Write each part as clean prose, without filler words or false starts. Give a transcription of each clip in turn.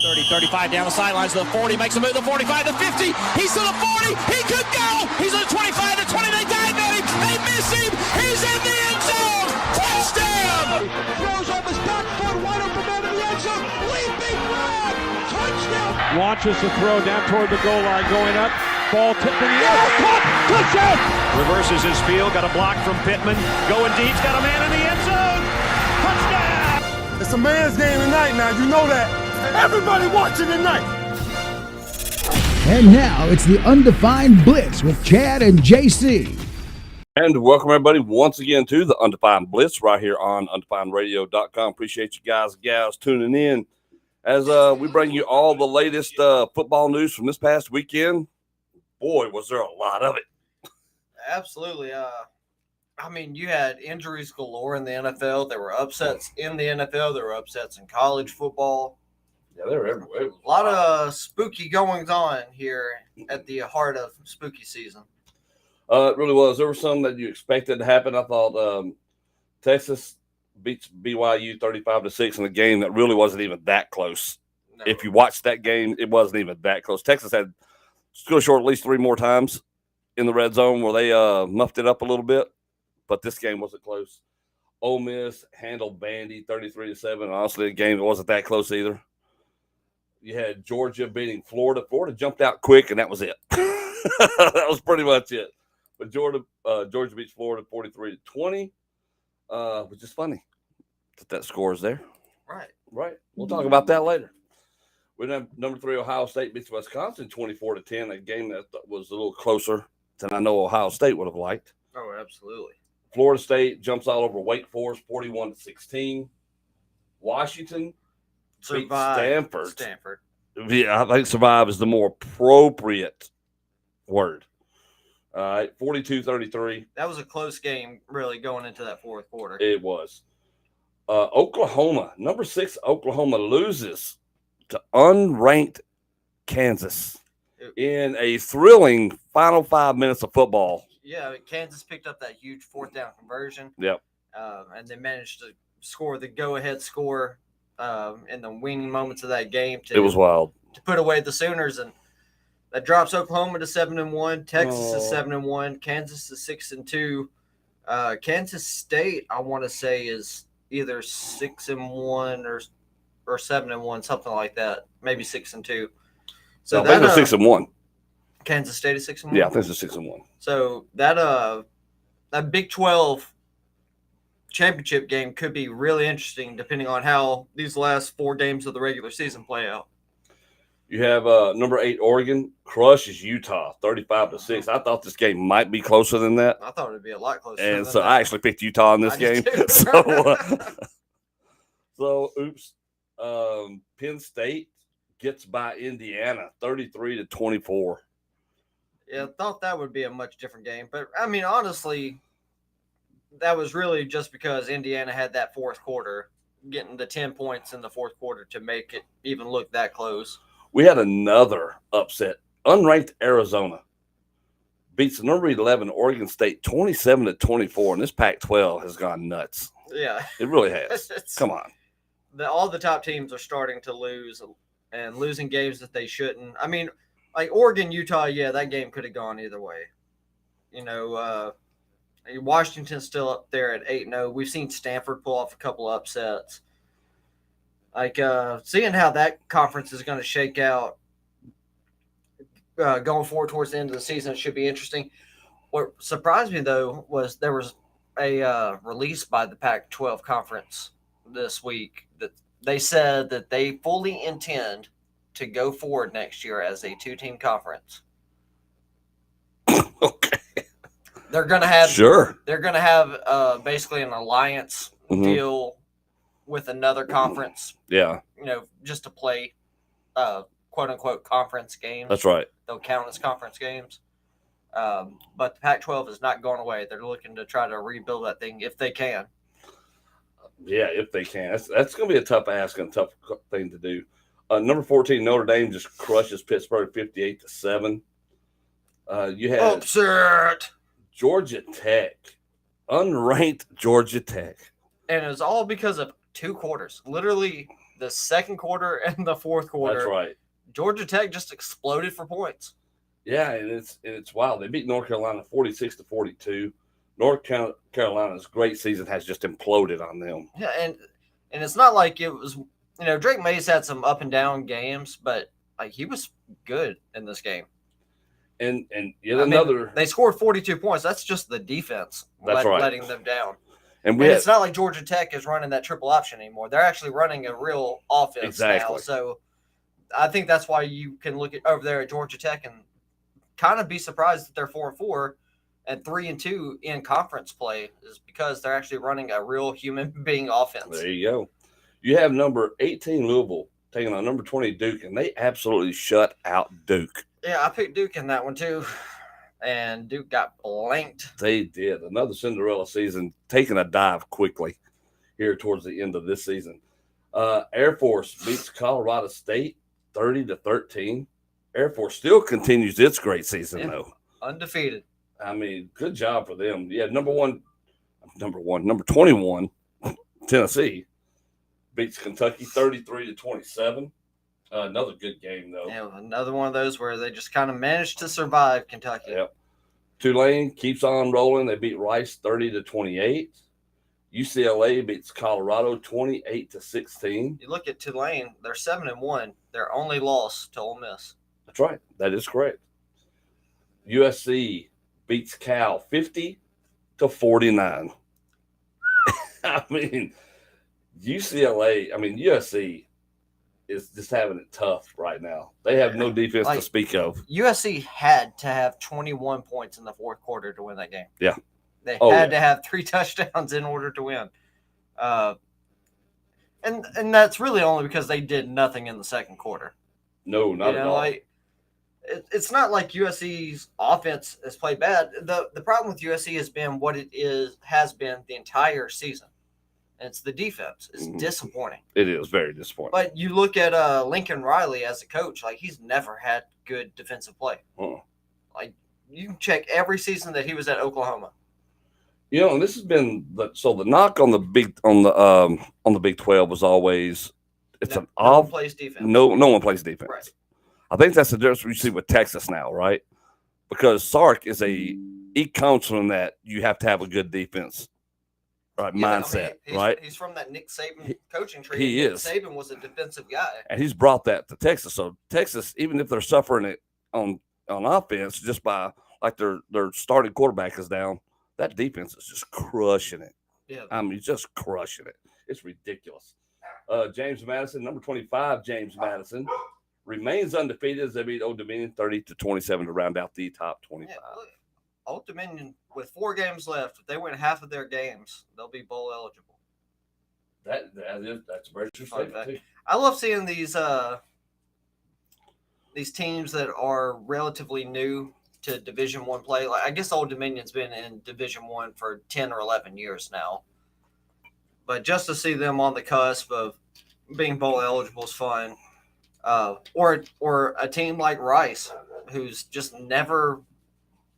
30, 35 down the sidelines to the 40, makes a move to the 45, the 50, he's to the 40, he could go, he's to the 25, the 20, they dive at him, they miss him, he's in the end zone, touchdown! Throws off his back foot, wide open man in the end zone, leaping grab, touchdown! Launches the throw down toward the goal line, going up, ball tipped in the air, caught, touchdown! Reverses his field, got a block from Pittman, going deep, got a man in the end zone, touchdown! It's a man's game tonight now, you know that. Everybody watching tonight. And now it's the Undefined Blitz with Chad and JC. And welcome everybody once again to the Undefined Blitz right here on undefinedradio.com. Appreciate you guys and gals tuning in as we bring you all the latest football news from this past weekend. Boy, was there a lot of it. Absolutely. I mean, you had injuries galore in the NFL. There were upsets in the NFL. There were upsets in college football. Yeah, they were everywhere. A lot of spooky goings on here at the heart of spooky season. It really was. There were some that you expected to happen. I thought Texas beats BYU 35-6 in a game that really wasn't even that close. No. If you watched that game, it wasn't even that close. Texas had still short at least 3 more times in the red zone where they muffed it up a little bit, but this game wasn't close. Ole Miss handled Vandy 33-7. Honestly, a game that wasn't that close either. You had Georgia beating Florida. Florida jumped out quick, and that was it. That was pretty much it. But Georgia beats Florida 43-20, which is funny that score is there. Right. We'll talk about that later. We have number 3 Ohio State beats Wisconsin 24-10, a game that was a little closer than I know Ohio State would have liked. Oh, absolutely. Florida State jumps all over Wake Forest 41-16. Washington beats Stanford. Yeah, I think survive is the more appropriate word. All right, 42-33. That was a close game, really, going into that fourth quarter. It was. Oklahoma, number 6, Oklahoma loses to unranked Kansas in a thrilling final 5 minutes of football. Yeah, Kansas picked up that huge fourth down conversion. Yep. And they managed to score the go-ahead score in the winning moments of that game. It was wild. To put away the Sooners, and that drops Oklahoma to 7-1. Texas is 7-1. Kansas is 6-2. Kansas State, I want to say, is either 6-1 or 7-1, something like that. Maybe 6-2. So I think it's 6-1. Kansas State is 6-1. Yeah, I think it's 6-1. So that Big 12 championship game could be really interesting, depending on how these last 4 games of the regular season play out. You have number 8 Oregon crushes Utah 35-6. I thought this game might be closer than that. I thought it'd be a lot closer. And so I actually picked Utah in this game. So Penn State gets by Indiana 33-24. Yeah, I thought that would be a much different game. But, I mean, honestly, that was really just because Indiana had that fourth quarter, getting the 10 points in the fourth quarter to make it even look that close. We had another upset. Unranked Arizona beats number 11 Oregon State 27-24, and this Pac-12 has gone nuts. Yeah. It really has. Come on. All the top teams are starting to lose and losing games that they shouldn't. I mean, like Oregon, Utah, yeah, that game could have gone either way. You know, Washington's still up there at 8-0. We've seen Stanford pull off a couple upsets. Like, seeing how that conference is going to shake out going forward towards the end of the season should be interesting. What surprised me, though, was there was a release by the Pac-12 conference this week that they said that they fully intend to go forward next year as a 2-team conference. Okay. They're going to have They're going to have basically an alliance deal with another conference. Yeah. You know, just to play quote unquote conference games. That's right. They'll count as conference games. But the Pac-12 is not going away. They're looking to try to rebuild that thing if they can. Yeah, if they can. That's going to be a tough ask and a tough thing to do. Number 14, Notre Dame just crushes Pittsburgh 58-7. You had upset Georgia Tech, unranked Georgia Tech. And it was all because of 2 quarters. Literally the second quarter and the fourth quarter. That's right. Georgia Tech just exploded for points. Yeah, and it's wild. They beat North Carolina 46-42. North Carolina's great season has just imploded on them. Yeah, and it's not like it was, Drake Mays had some up and down games, but like he was good in this game. And yet another. They scored 42 points. That's just the defense letting them down. And it's not like Georgia Tech is running that triple option anymore. They're actually running a real offense now. So I think that's why you can look over there at Georgia Tech and kind of be surprised that they're 4-4 and 3-2 in conference play, is because they're actually running a real human being offense. There you go. You have number 18 Louisville taking on number 20 Duke, and they absolutely shut out Duke. Yeah, I picked Duke in that one too, and Duke got blanked. They did. Another Cinderella season, taking a dive quickly here towards the end of this season. Air Force beats Colorado State 30-13. Air Force still continues its great season, though. Undefeated. I mean, good job for them. Yeah, number 21, Tennessee beats Kentucky 33-27. Another good game, though. Yeah, another one of those where they just kind of managed to survive Kentucky. Yep. Tulane keeps on rolling. They beat Rice 30-28. UCLA beats Colorado 28-16. You look at Tulane; they're 7-1. Their only loss to Ole Miss. That's right. That is correct. USC beats Cal 50-49. I mean, USC is just having it tough right now. They have no defense to speak of. USC had to have 21 points in the fourth quarter to win that game. Yeah. They had to have 3 touchdowns in order to win. And that's really only because they did nothing in the second quarter. No, not at all. It's not like USC's offense has played bad. The problem with USC has been what it has been the entire season. And it's the defense. It's disappointing. It is very disappointing. But you look at Lincoln Riley as a coach, like he's never had good defensive play. Like you can check every season that he was at Oklahoma. And this has been the knock on the Big 12 was always no one plays defense. No one plays defense. Right. I think that's the difference we see with Texas now, right? Because Sark he comes from that you have to have a good defense. Right, mindset, right? He's from that Nick Saban coaching tree. He is. Saban was a defensive guy, and he's brought that to Texas. So Texas, even if they're suffering it on offense, just by like their starting quarterback is down, that defense is just crushing it. Yeah, I mean, just crushing it. It's ridiculous. James Madison, number 25, James Madison remains undefeated as they beat Old Dominion 30-27 to round out the top 25. Yeah, Old Dominion, with 4 games left, if they win half of their games, they'll be bowl eligible. That's a very true statement too. I love seeing these teams that are relatively new to Division I play. Like I guess Old Dominion's been in Division I for 10 or 11 years now. But just to see them on the cusp of being bowl eligible is fun. Or a team like Rice, who's just never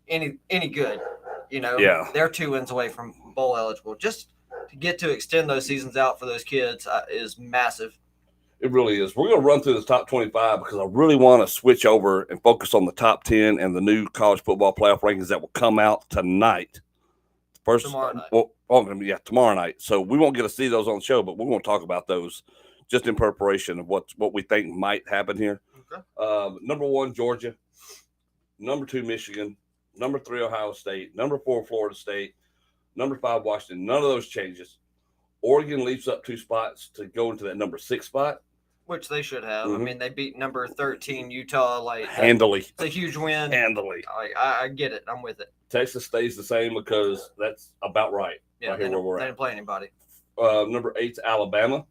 any good, Yeah. They're 2 wins away from bowl eligible. Just to get to extend those seasons out for those kids is massive. It really is. We're going to run through this top 25 because I really want to switch over and focus on the top 10 and the new college football playoff rankings that will come out tonight. Tomorrow night. Tomorrow night. So we won't get to see those on the show, but we're going to talk about those just in preparation of what we think might happen here. Okay. Number 1, Georgia. Number 2, Michigan. Number 3, Ohio State. Number 4, Florida State. Number 5, Washington. None of those changes. Oregon leaps up 2 spots to go into that number 6 spot. Which they should have. I mean, they beat number 13 Utah handily. It's a huge win. Handily. I get it. I'm with it. Texas stays the same because that's about right. Yeah, right here where we're they at. didn't play anybody. Number 8's Alabama.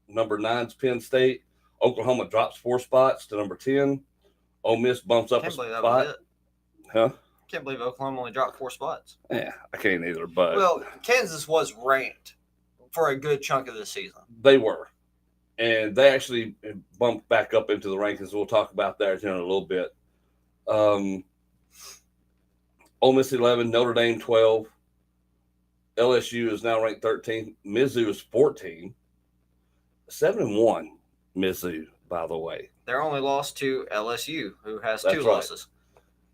Number 9's Penn State. Oklahoma drops 4 spots to number 10. Ole Miss bumps up a spot. That was it. Huh? Can't believe Oklahoma only dropped 4 spots. Yeah, I can't either. But well, Kansas was ranked for a good chunk of the season. They were. And they actually bumped back up into the rankings. We'll talk about that in a little bit. Ole Miss 11, Notre Dame 12. LSU is now ranked 13th. Mizzou is 14. 7-1, Mizzou, by the way. Their only loss to LSU, who has That's 2 right. losses.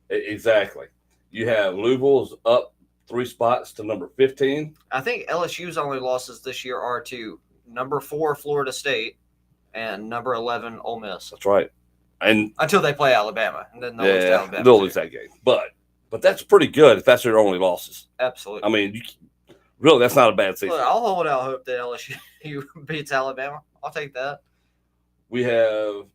Exactly. You have Louisville's up 3 spots to number 15. I think LSU's only losses this year are to number 4 Florida State and number 11 Ole Miss. That's right. And until they play Alabama, and then they'll lose to Alabama. They'll lose that game. But that's pretty good if that's their only losses. Absolutely. I mean, really, that's not a bad season. Look, I'll hold out hope that LSU beats Alabama. I'll take that. We have,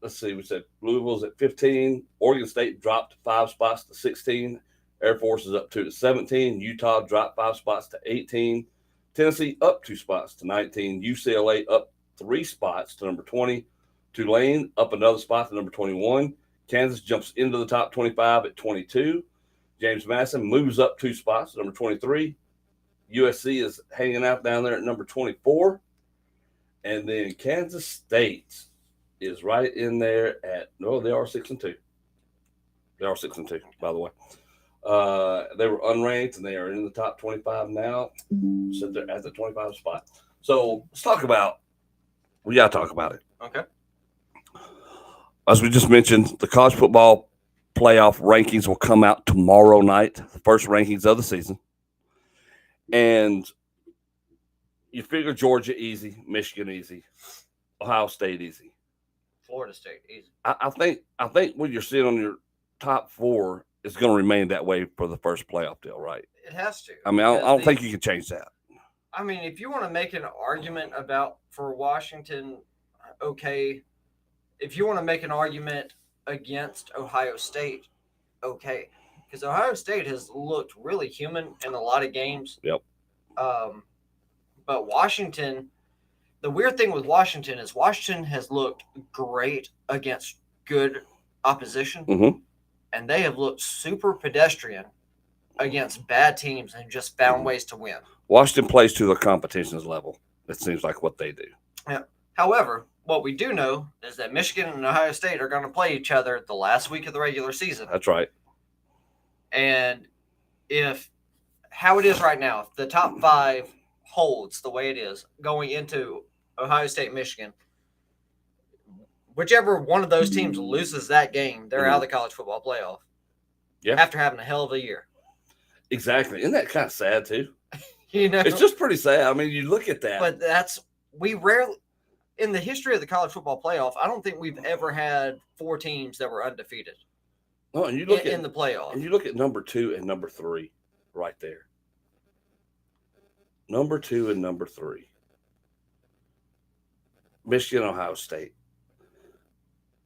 let's see, we said Louisville's at 15. Oregon State dropped 5 spots to 16. Air Force is up 2 to 17. Utah dropped 5 spots to 18. Tennessee up 2 spots to 19. UCLA up 3 spots to number 20. Tulane up another spot to number 21. Kansas jumps into the top 25 at 22. James Madison moves up 2 spots to number 23. USC is hanging out down there at number 24. And then Kansas State is right in there at, no, they are 6-2. They are 6-2, by the way. They were unranked, and they are in the top 25 now. So they're at the 25 spot. So let's talk about, we got to talk about it. Okay. As we just mentioned, the college football playoff rankings will come out tomorrow night, the first rankings of the season. And you figure Georgia easy, Michigan easy, Ohio State easy. Florida State easy. I think what you're seeing on your top 4 is going to remain that way for the first playoff deal, right? It has to. I mean, I don't think you can change that. I mean, if you want to make an argument for Washington, okay. If you want to make an argument against Ohio State, okay. Because Ohio State has looked really human in a lot of games. Yep. But Washington, the weird thing with Washington is Washington has looked great against good opposition. Mm-hmm. And they have looked super pedestrian against bad teams and just found ways to win. Washington plays to the competition's level. It seems like what they do. Yeah. However, what we do know is that Michigan and Ohio State are going to play each other the last week of the regular season. That's right. And how it is right now, if the top 5 holds the way it is going into Ohio State, Michigan, whichever one of those teams loses that game, they're out of the college football playoff. Yeah. After having a hell of a year. Exactly. Isn't that kind of sad too? You know, it's just pretty sad. I mean, you look at that. But we rarely, in the history of the college football playoff, I don't think we've ever had 4 teams that were undefeated. No, and you look in the playoff. And you look at number 2 and number 3 right there. Number 2 and number 3. Michigan, Ohio State.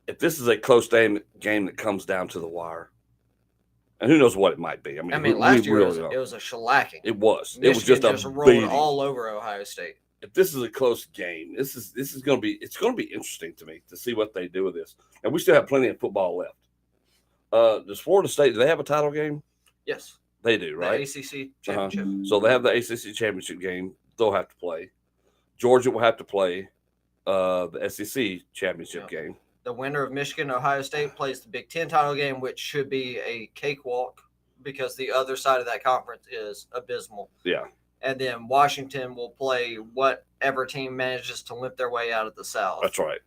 If this is a close game that comes down to the wire, and who knows what it might be. I mean last year it was a shellacking. It was. Michigan it was just a rolled beating. all over Ohio State. If this is a close game, this is going to be interesting to me to see what they do with this. And we still have plenty of football left. Does Florida State, do they have a title game? Yes. They do, right? The ACC championship. So they have the ACC championship game. They'll have to play. Georgia will have to play the SEC championship game. The winner of Michigan, Ohio State plays the Big Ten title game, which should be a cakewalk because the other side of that conference is abysmal. Yeah. And then Washington will play whatever team manages to limp their way out of the South. That's right.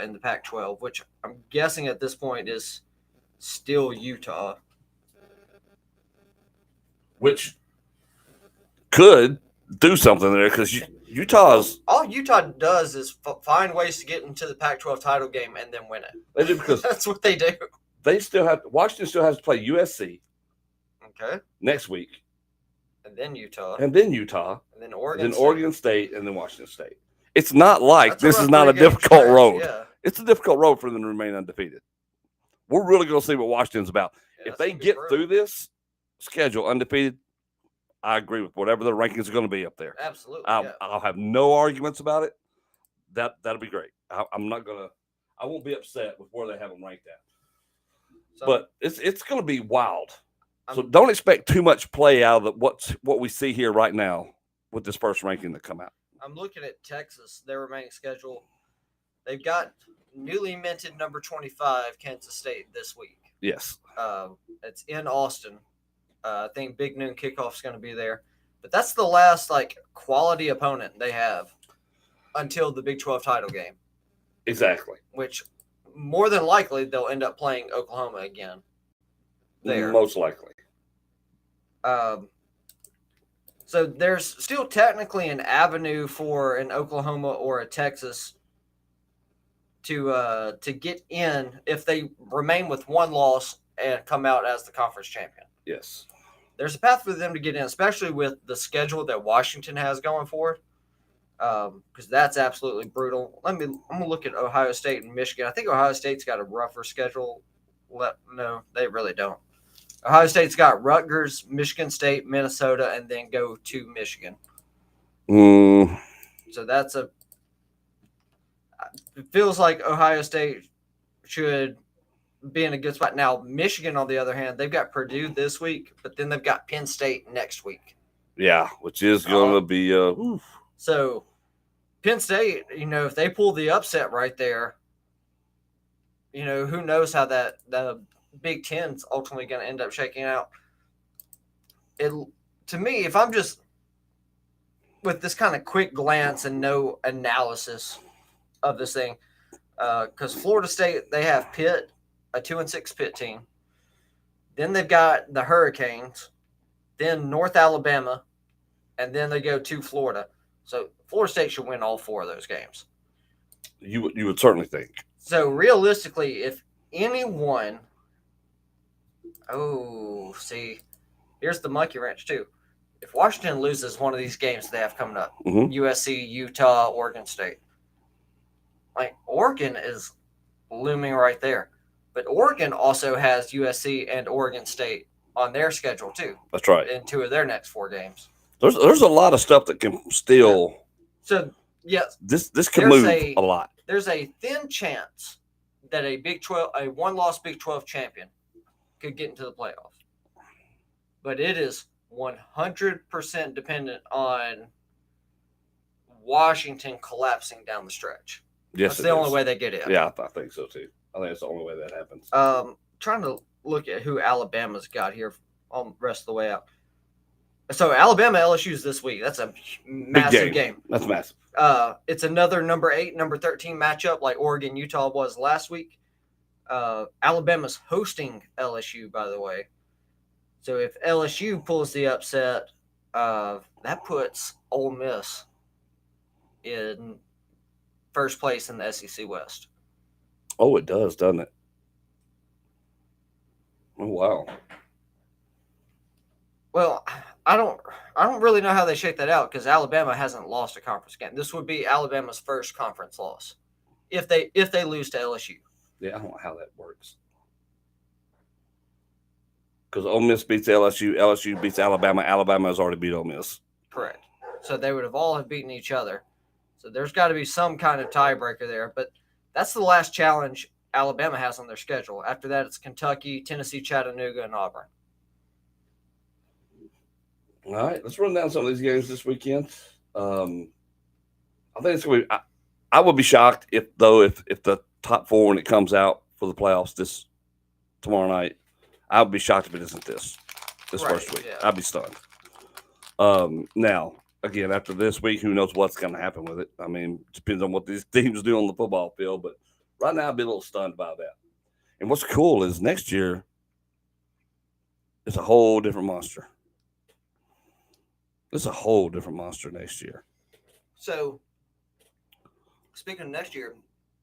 In the Pac-12, which I'm guessing at this point is still Utah. Which could do something there because Utah's. All Utah does is find ways to get into the Pac-12 title game and then win it. They do because that's what they do. They still have Washington still has to play USC. Okay. Next week. And then Utah. And then Utah. And then Oregon. And then Oregon State and then Washington State. It's not like this is not a difficult road. Yeah. It's a difficult road for them to remain undefeated. We're really going to see what Washington's about. Yeah, if they get through this schedule undefeated, I agree with whatever the rankings are going to be up there. Absolutely. I'll have no arguments about it. That'll be great. I won't be upset with where they have them ranked at. So, but it's going to be wild. So don't expect too much play out of what we see here right now with this first ranking that come out. I'm looking at Texas, their remaining schedule. They've got newly minted number 25, Kansas State, this week. Yes. It's in Austin. I think Big Noon Kickoff is going to be there. But that's the last, quality opponent they have. until the Big 12 title game. Exactly. Which more than likely they'll end up playing Oklahoma again. There. Most likely. So there's still technically an avenue for an Oklahoma or a Texas to get in if they remain with one loss and come out as the conference champion. Yes. There's a path for them to get in, especially with the schedule that Washington has going forward, because that's absolutely brutal. I'm gonna look at Ohio State and Michigan. I think Ohio State's got a rougher schedule. No, they really don't. Ohio State's got Rutgers, Michigan State, Minnesota, and then go to Michigan. So that's it feels like Ohio State should be in a good spot. Now, Michigan, on the other hand, they've got Purdue this week, but then they've got Penn State next week. Yeah, which is going to be So Penn State, if they pull the upset right there, who knows how the Big Ten's ultimately going to end up shaking out. To me, if I'm just with this kind of quick glance and no analysis of this thing, because Florida State, they have Pitt, a 2-6 Pitt team. Then they've got the Hurricanes, then North Alabama, and then they go to Florida. So Florida State should win all 4 of those games. You would certainly think. So realistically, if anyone here's the monkey wrench too. If Washington loses one of these games they have coming up, USC, Utah, Oregon State, Oregon is looming right there. But Oregon also has USC and Oregon State on their schedule too. That's right. In 2 of their next 4 games. There's a lot of stuff that can still. So yes, this can move a lot. There's a thin chance that a one-loss Big 12 champion could get into the playoff. But it is 100% dependent on Washington collapsing down the stretch. Yes, that's the only way they get in. Yeah, I think so too. I think it's the only way that happens. Trying to look at who Alabama's got here on the rest of the way out. So Alabama LSU's this week. That's a massive game. That's massive. It's another number 8, number 13 matchup like Oregon Utah was last week. Alabama's hosting LSU, by the way. So if LSU pulls the upset, that puts Ole Miss in first place in the SEC West. Oh, it does, doesn't it? Oh, wow. Well, I don't really know how they shake that out because Alabama hasn't lost a conference game. This would be Alabama's first conference loss if they lose to LSU. Yeah, I don't know how that works. Because Ole Miss beats LSU, LSU beats Alabama, Alabama has already beat Ole Miss. Correct. So they would have all beaten each other. So there's got to be some kind of tiebreaker there. But that's the last challenge Alabama has on their schedule. After that, it's Kentucky, Tennessee, Chattanooga, and Auburn. All right, let's run down some of these games this weekend. I think it's going to be – I would be shocked if the top 4 when it comes out for the playoffs tomorrow night, I would be shocked if it isn't this first week. Yeah. I'd be stunned. Now, again, after this week, who knows what's going to happen with it. I mean, it depends on what these teams do on the football field. But right now, I'd be a little stunned by that. And what's cool is next year, it's a whole different monster. It's a whole different monster next year. So, speaking of next year,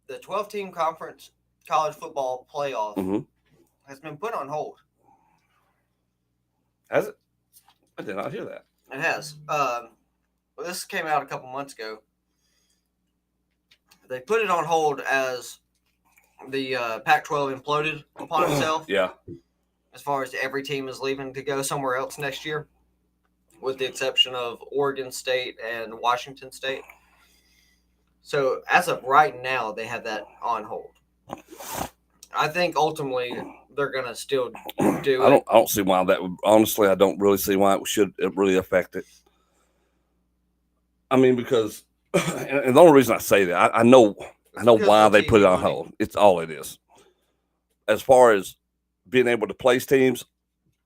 the 12-team conference college football playoff has been put on hold. Has it? I did not hear that. It has. Well, this came out a couple months ago. They put it on hold as the Pac-12 imploded upon itself. Yeah. As far as every team is leaving to go somewhere else next year, with the exception of Oregon State and Washington State. So as of right now, they have that on hold. I think ultimately they're going to still do it. I don't see why that would. Honestly, I don't really see why it should really affect it. I mean, because and the only reason I say that I know why they put it on hold. It's all it is. As far as being able to place teams,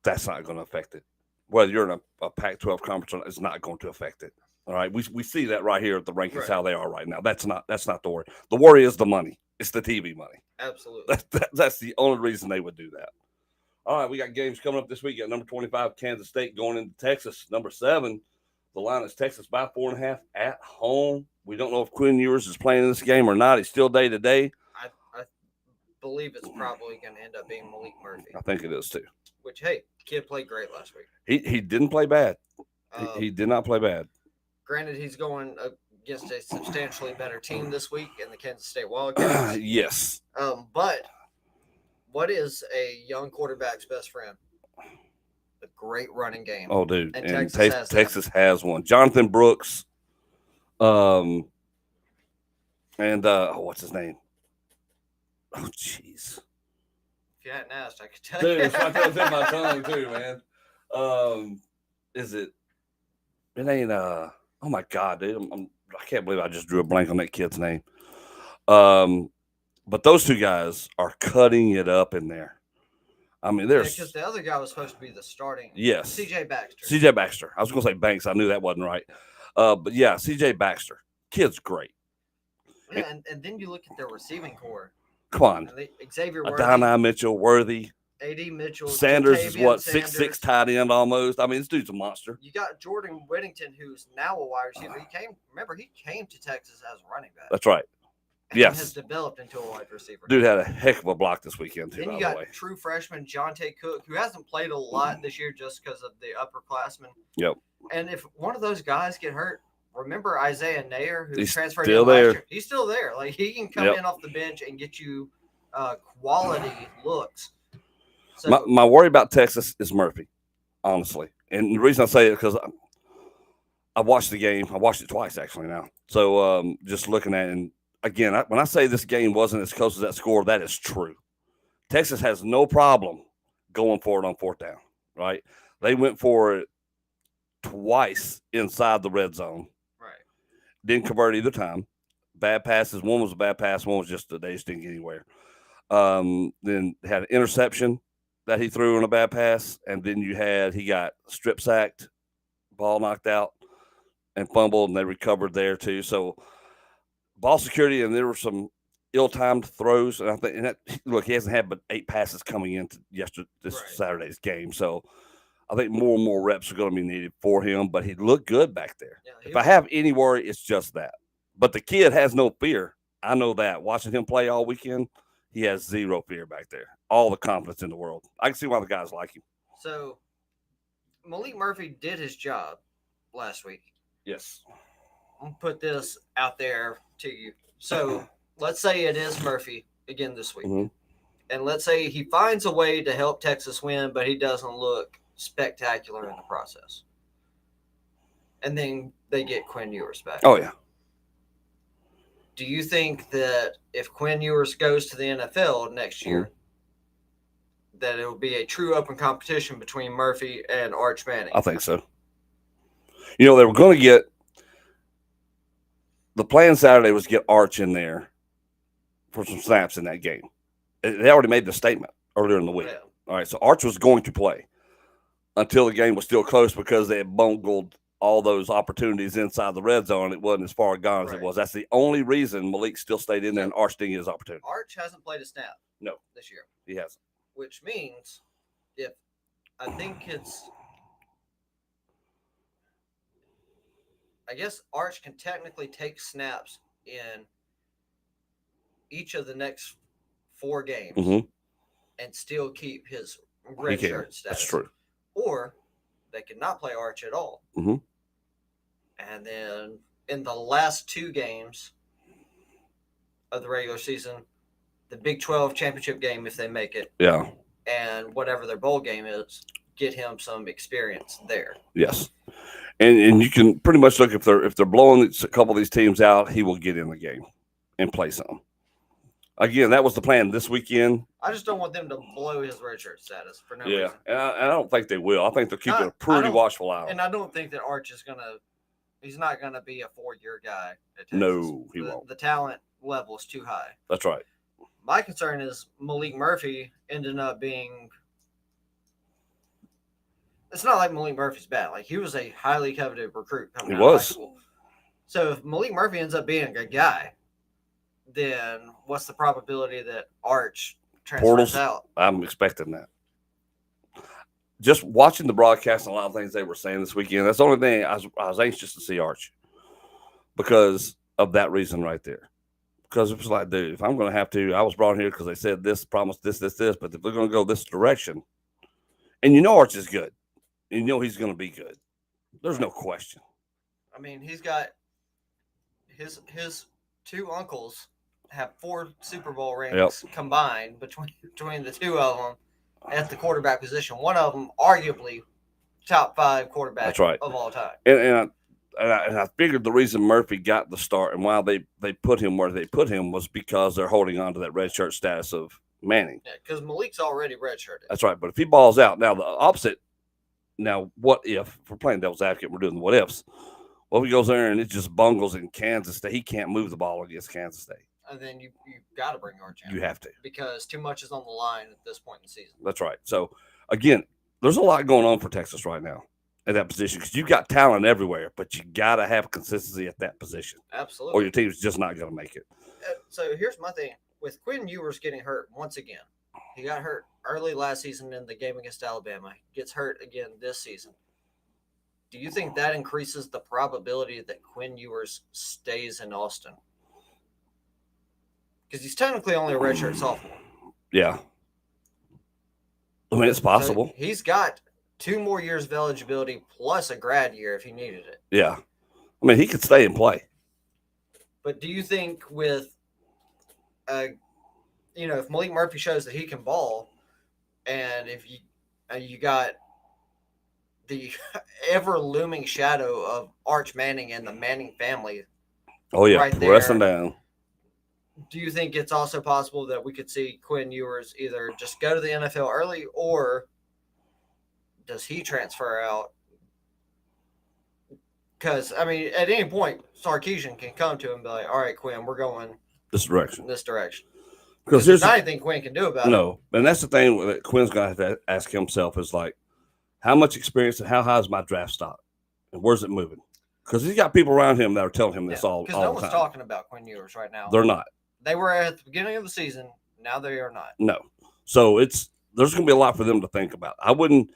that's not going to affect it. Whether you're in a Pac-12 conference or not, it's not going to affect it. All right, we see that right here at the rankings Right. how they are right now. That's not the worry. The worry is the money. It's the TV money. Absolutely. That's the only reason they would do that. All right, we got games coming up this week. At number 25, Kansas State going into Texas. Number 7, the line is Texas by 4.5 at home. We don't know if Quinn Ewers is playing in this game or not. He's still day to day. I believe it's probably going to end up being Malik Murphy. I think it is too. Which, hey, kid played great last week. He didn't play bad. He did not play bad. Granted, he's going against a substantially better team this week in the Kansas State Wildcats. Yes. But what is a young quarterback's best friend? A great running game. Oh, dude. And Texas has one. Jonathan Brooks. And what's his name? Oh, jeez. If you hadn't asked, I could tell Dude, you. it's right there in my tongue too, man. Is it? It ain't. Oh my God, dude! I can't believe I just drew a blank on that kid's name. But those two guys are cutting it up in there. I mean, there's because the other guy was supposed to be the starting. Yes, C.J. Baxter. C.J. Baxter. I was going to say Banks. I knew that wasn't right. But yeah, C.J. Baxter. Kid's great. Yeah, and then you look at their receiving core. Come on, Xavier Worthy, Adonai Mitchell, Worthy. A.D. Mitchell. Sanders is what, Sanders. 6'6" tight end almost. I mean, this dude's a monster. You got Jordan Whittington, who's now a wide receiver. He came to Texas as a running back. That's right. And Yes. has developed into a wide receiver. Dude had a heck of a block this weekend, too, Then you by the way. got true freshman Jonte Cook, who hasn't played a lot this year just because of the upperclassmen. Yep. And if one of those guys get hurt, remember Isaiah Nair, who He's transferred still in last there. year? He's still there. Like, he can come Yep. in off the bench and get you quality looks. So, My worry about Texas is Murphy, honestly. And the reason I say it is because I watched the game. I watched it twice, actually, now. So just looking at it, and again, when I say this game wasn't as close as that score, that is true. Texas has no problem going for it on 4th down, right? They went for it twice inside the red zone. right. Didn't convert either time. Bad passes. One was a bad pass. One was just they just didn't get anywhere. Then had an interception that he threw on a bad pass. And then he got strip sacked, ball knocked out, and fumbled, and they recovered there too. So ball security, and there were some ill-timed throws. And I think, look, he hasn't had but 8 passes coming into this Saturday's game. So I think more and more reps are going to be needed for him. But he looked good back there. Yeah, If I have any worry, it's just that. But the kid has no fear. I know that. Watching him play all weekend, he has zero fear back there. All the confidence in the world. I can see why the guys like him. So Malik Murphy did his job last week. Yes. I'm going to put this out there to you. So let's say it is Murphy again this week. Mhm. And let's say he finds a way to help Texas win, but he doesn't look spectacular in the process. And then they get Quinn Ewers back. Oh, yeah. Do you think that if Quinn Ewers goes to the NFL next year, that it will be a true open competition between Murphy and Arch Manning? I think so. You know, they were going to get – the plan Saturday was to get Arch in there for some snaps in that game. They already made the statement earlier in the week. Yeah. All right, so Arch was going to play until the game was still close because they had bungled all those opportunities inside the red zone. It wasn't as far gone as it was. That's the only reason Malik still stayed in there and Arch didn't get his opportunity. Arch hasn't played a snap this year. He hasn't. Which means I guess Arch can technically take snaps in each of the next 4 games and still keep his red shirt status. That's true. Or they could not play Arch at all. Mhm. And then in the last 2 games of the regular season, the Big 12 championship game, if they make it, Yeah. and whatever their bowl game is, get him some experience there. Yes. And you can pretty much look if they're blowing a couple of these teams out, he will get in the game and play some. Again, that was the plan this weekend. I just don't want them to blow his redshirt status for no Yeah, reason. and I don't think they will. I think they're keeping a pretty watchful eye on And him. I don't think that Arch is he's not gonna be a 4-year guy at Texas. No, he won't. The talent level is too high. That's right. My concern is Malik Murphy ended up being it's not like Malik Murphy's bad. Like, he was a highly coveted recruit coming He out of high was. school. So if Malik Murphy ends up being a good guy, then what's the probability that Arch transfers Portals, out? I'm expecting that. Just watching the broadcast and a lot of things they were saying this weekend, that's the only thing I was anxious to see Arch because of that reason right there. Because it was like, dude, if I'm going to have to, I was brought here because they said this, promised this, but if they're going to go this direction, and you know Arch is good, and you know he's going to be good. There's no question. I mean, he's got his two uncles have 4 Super Bowl rings combined between the two of them at the quarterback position. One of them, arguably, top 5 quarterback That's right. of all time. And I figured the reason Murphy got the start and why they put him where they put him was because they're holding on to that red shirt status of Manning. Yeah, because Malik's already redshirted. That's right. But if he balls out, now the opposite. Now, what if we're playing devil's advocate? We're doing the what ifs. What if he goes there and it just bungles in Kansas State? He can't move the ball against Kansas State. And then you've got to bring Arch in. You have to. Because too much is on the line at this point in the season. That's right. So, again, there's a lot going on for Texas right now at that position because you've got talent everywhere, but you got to have consistency at that position. Absolutely. Or your team's just not going to make it. So here's my thing. With Quinn Ewers getting hurt once again, he got hurt early last season in the game against Alabama. Gets hurt again this season. Do you think that increases the probability that Quinn Ewers stays in Austin? Because he's technically only a redshirt sophomore. Yeah. I mean, it's possible. So he's got 2 more years of eligibility plus a grad year if he needed it. Yeah. I mean, he could stay and play. But do you think with, if Malik Murphy shows that he can ball, and if you got the ever looming shadow of Arch Manning and the Manning family. Oh, yeah, right pressing there, down. Do you think it's also possible that we could see Quinn Ewers either just go to the NFL early, or does he transfer out? Because, I mean, at any point, Sarkisian can come to him and be like, all right, Quinn, we're going this direction. Because there's not anything Quinn can do about it. No, and that's the thing that Quinn's going to have to ask himself is like, how much experience and how high is my draft stock? And where's it moving? Because he's got people around him that are telling him this all the time. Because no one's talking about Quinn Ewers right now. They're not. They were at the beginning of the season. Now they are not. No. So there's going to be a lot for them to think about. I would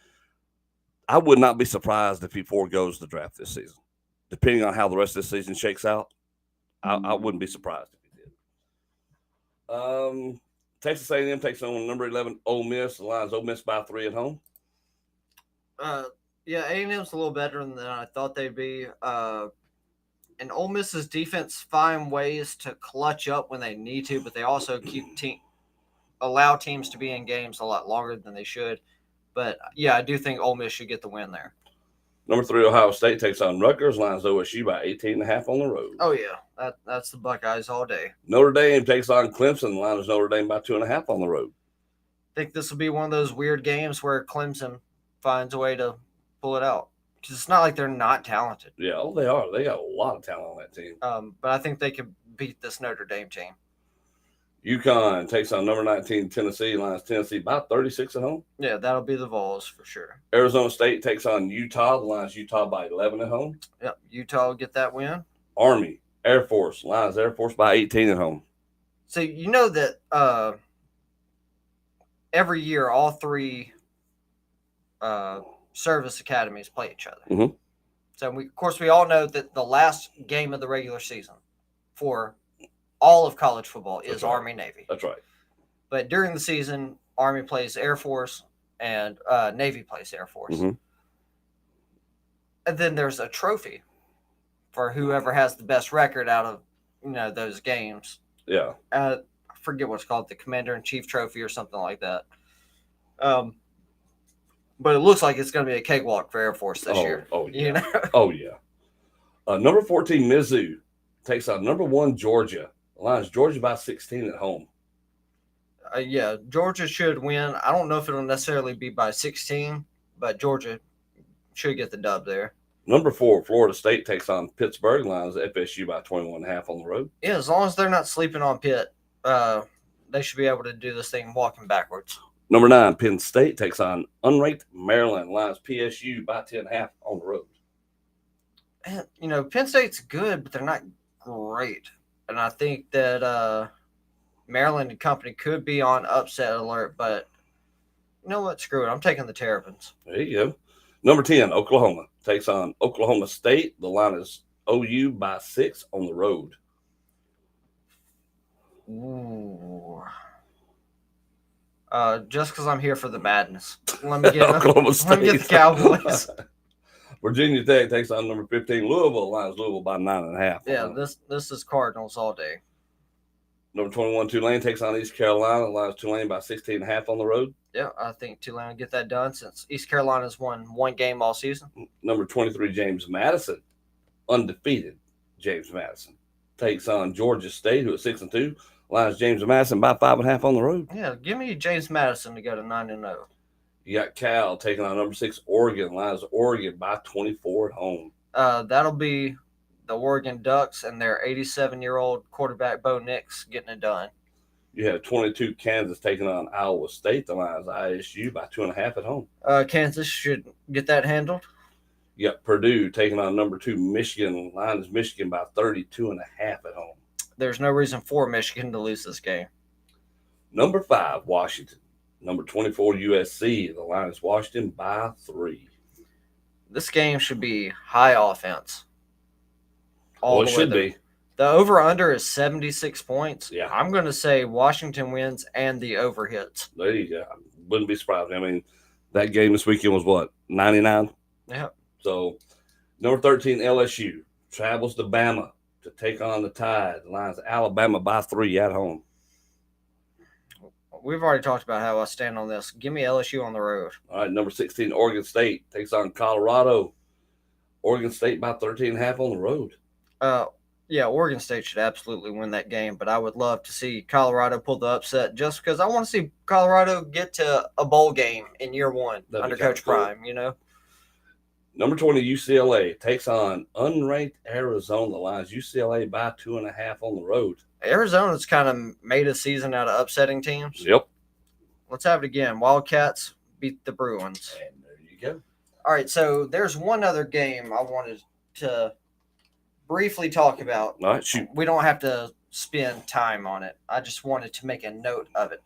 not be surprised if he forgoes the draft this season. Depending on how the rest of the season shakes out, I wouldn't be surprised if he did. Texas A&M takes on number 11 Ole Miss. The Lions Ole Miss by 3 at home. Yeah, A&M's a little better than I thought they'd be. And Ole Miss's defense find ways to clutch up when they need to, but they also allow teams to be in games a lot longer than they should. But, yeah, I do think Ole Miss should get the win there. Number 3 Ohio State takes on Rutgers. Lions OSU by 18.5 on the road. Oh, yeah. That's the Buckeyes all day. Notre Dame takes on Clemson. The Lions Notre Dame by 2.5 on the road. I think this will be one of those weird games where Clemson finds a way to pull it out. Because it's not like they're not talented. Yeah, they are. They got a lot of talent on that team. But I think they can beat this Notre Dame team. UConn takes on number 19 Tennessee. Lions Tennessee by 36 at home. Yeah, that'll be the Vols for sure. Arizona State takes on Utah. The Lions Utah by 11 at home. Yep, Utah will get that win. Army, Air Force. Lions Air Force by 18 at home. So you know that every year all 3 service academies play each other. Mm-hmm. So of course we all know that the last game of the regular season for all of college football is Army Navy. That's right. But during the season, Army plays Air Force and Navy plays Air Force. Mm-hmm. And then there's a trophy for whoever has the best record out of those games. Yeah. I forget what's called, the Commander-in-Chief Trophy or something like that. But it looks like it's going to be a cakewalk for Air Force this year. Oh, yeah. Oh, yeah. Number 14, Mizzou takes on number 1, Georgia. The Lions, Georgia by 16 at home. Yeah, Georgia should win. I don't know if it'll necessarily be by 16, but Georgia should get the dub there. Number 4, Florida State takes on Pittsburgh. Lions, FSU by 21.5 on the road. Yeah, as long as they're not sleeping on Pitt, they should be able to do this thing walking backwards. Number 9, Penn State takes on unranked Maryland. Lions PSU by 10.5 on the road. And, you know, Penn State's good, but they're not great. And I think that Maryland and company could be on upset alert, but you know what? Screw it. I'm taking the Terrapins. There you go. Number 10, Oklahoma takes on Oklahoma State. The line is OU by 6 on the road. Ooh. Just because I'm here for the madness. Let me get Oklahoma State. Let me get the Cowboys. Virginia Tech takes on number 15, Louisville. Line is Louisville by 9.5. Yeah, this is Cardinals all day. Number 21, Tulane takes on East Carolina. Line is Tulane by 16.5 on the road. Yeah, I think Tulane will get that done since East Carolina's won one game all season. Number 23, James Madison, undefeated James Madison, takes on Georgia State, who is 6-2. Line is James Madison by 5.5 on the road. Yeah, give me James Madison to go to 9-0. You got Cal taking on number 6, Oregon. Line is Oregon by 24 at home. That'll be the Oregon Ducks and their 87-year-old quarterback Bo Nix getting it done. You have 22, Kansas taking on Iowa State. The line is ISU by 2.5 at home. Kansas should get that handled. You got Purdue taking on number 2, Michigan. Line is Michigan by 32.5 at home. There's no reason for Michigan to lose this game. Number 5, Washington. Number 24, USC. The line is Washington by 3. This game should be high offense. It should be. The over-under is 76 points. Yeah. I'm going to say Washington wins and the over hits. There you go. Wouldn't be surprised. I mean, that game this weekend was what, 99? Yeah. So, number 13, LSU travels to Bama to take on the Tide. The line's Alabama by 3 at home. We've already talked about how I stand on this. Give me LSU on the road. All right, number 16, Oregon State takes on Colorado. Oregon State by 13.5 on the road. Yeah, Oregon State should absolutely win that game, but I would love to see Colorado pull the upset just because I want to see Colorado get to a bowl game in year one under Coach Prime, you know? Number 20, UCLA takes on unranked Arizona. The line's UCLA by 2.5 on the road. Arizona's kind of made a season out of upsetting teams. Yep. Let's have it again. Wildcats beat the Bruins. And there you go. All right, so there's one other game I wanted to briefly talk about. All right, shoot. We don't have to spend time on it. I just wanted to make a note of it.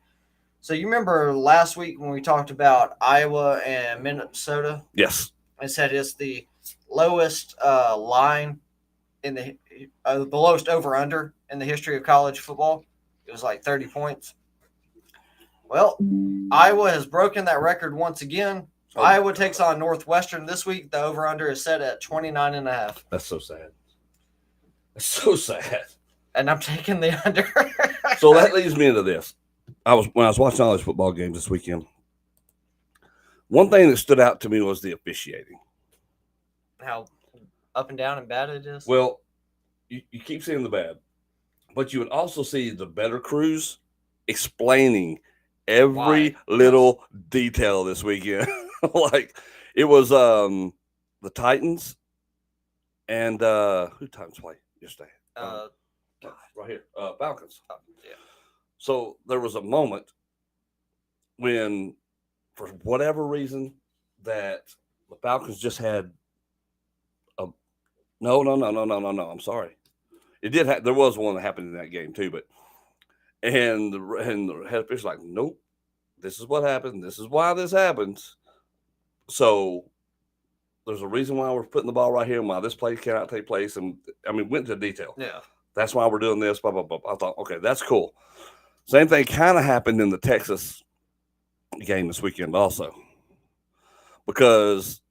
So you remember last week when we talked about Iowa and Minnesota? Yes. I said it's the lowest line in the lowest over-under in the history of college football. It was like 30 points. Well, Iowa has broken that record once again. Oh. Iowa takes on Northwestern this week. The over-under is set at 29.5. That's so sad. That's so sad. And I'm taking the under. So that leads me into this. When I was watching all these football games this weekend, one thing that stood out to me was the officiating. How up and down and bad it is? Well, you keep seeing the bad, but you would also see the better crews explaining every little detail this weekend. Like it was the Titans and who Titans play yesterday? Right here, Falcons. Yeah. So there was a moment when, for whatever reason, that the Falcons just had a no. I'm sorry. It did. There was one that happened in that game too, but and the head official like, nope, this is what happened. This is why this happens. So there's a reason why we're putting the ball right here and why this play cannot take place. And I mean, went into detail. Yeah. That's why we're doing this. Blah, blah, blah. I thought, okay, that's cool. Same thing kind of happened in the Texas game this weekend also, because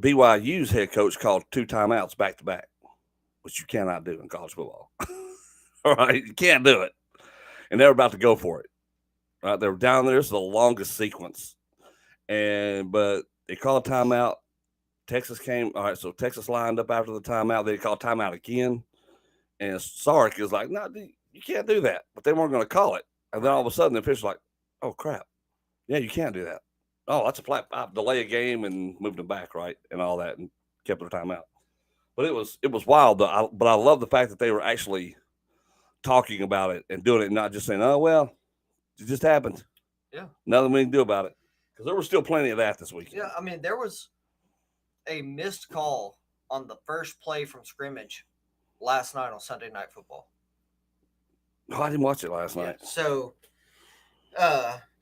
BYU's head coach called 2 timeouts back to back, which you cannot do in college football. All right, you can't do it. And they were about to go for it. Right, they were down there. It's the longest sequence, but they called a timeout. Texas came. All right, so Texas lined up after the timeout. They called timeout again, and Sark is like, "No, you can't do that." But they weren't going to call it. And then all of a sudden, the official's like, "Oh crap, yeah, you can't do that. Oh, that's a flat delay a game," and moved them back, right, and all that, and kept their timeout. But it was wild, though. But I love the fact that they were actually talking about it and doing it, not just saying, "Oh well, it just happened." Yeah. Nothing we can do about it because there was still plenty of that this weekend. Yeah, I mean, there was a missed call on the first play from scrimmage last night on Sunday Night Football. Oh, I didn't watch it last night. So,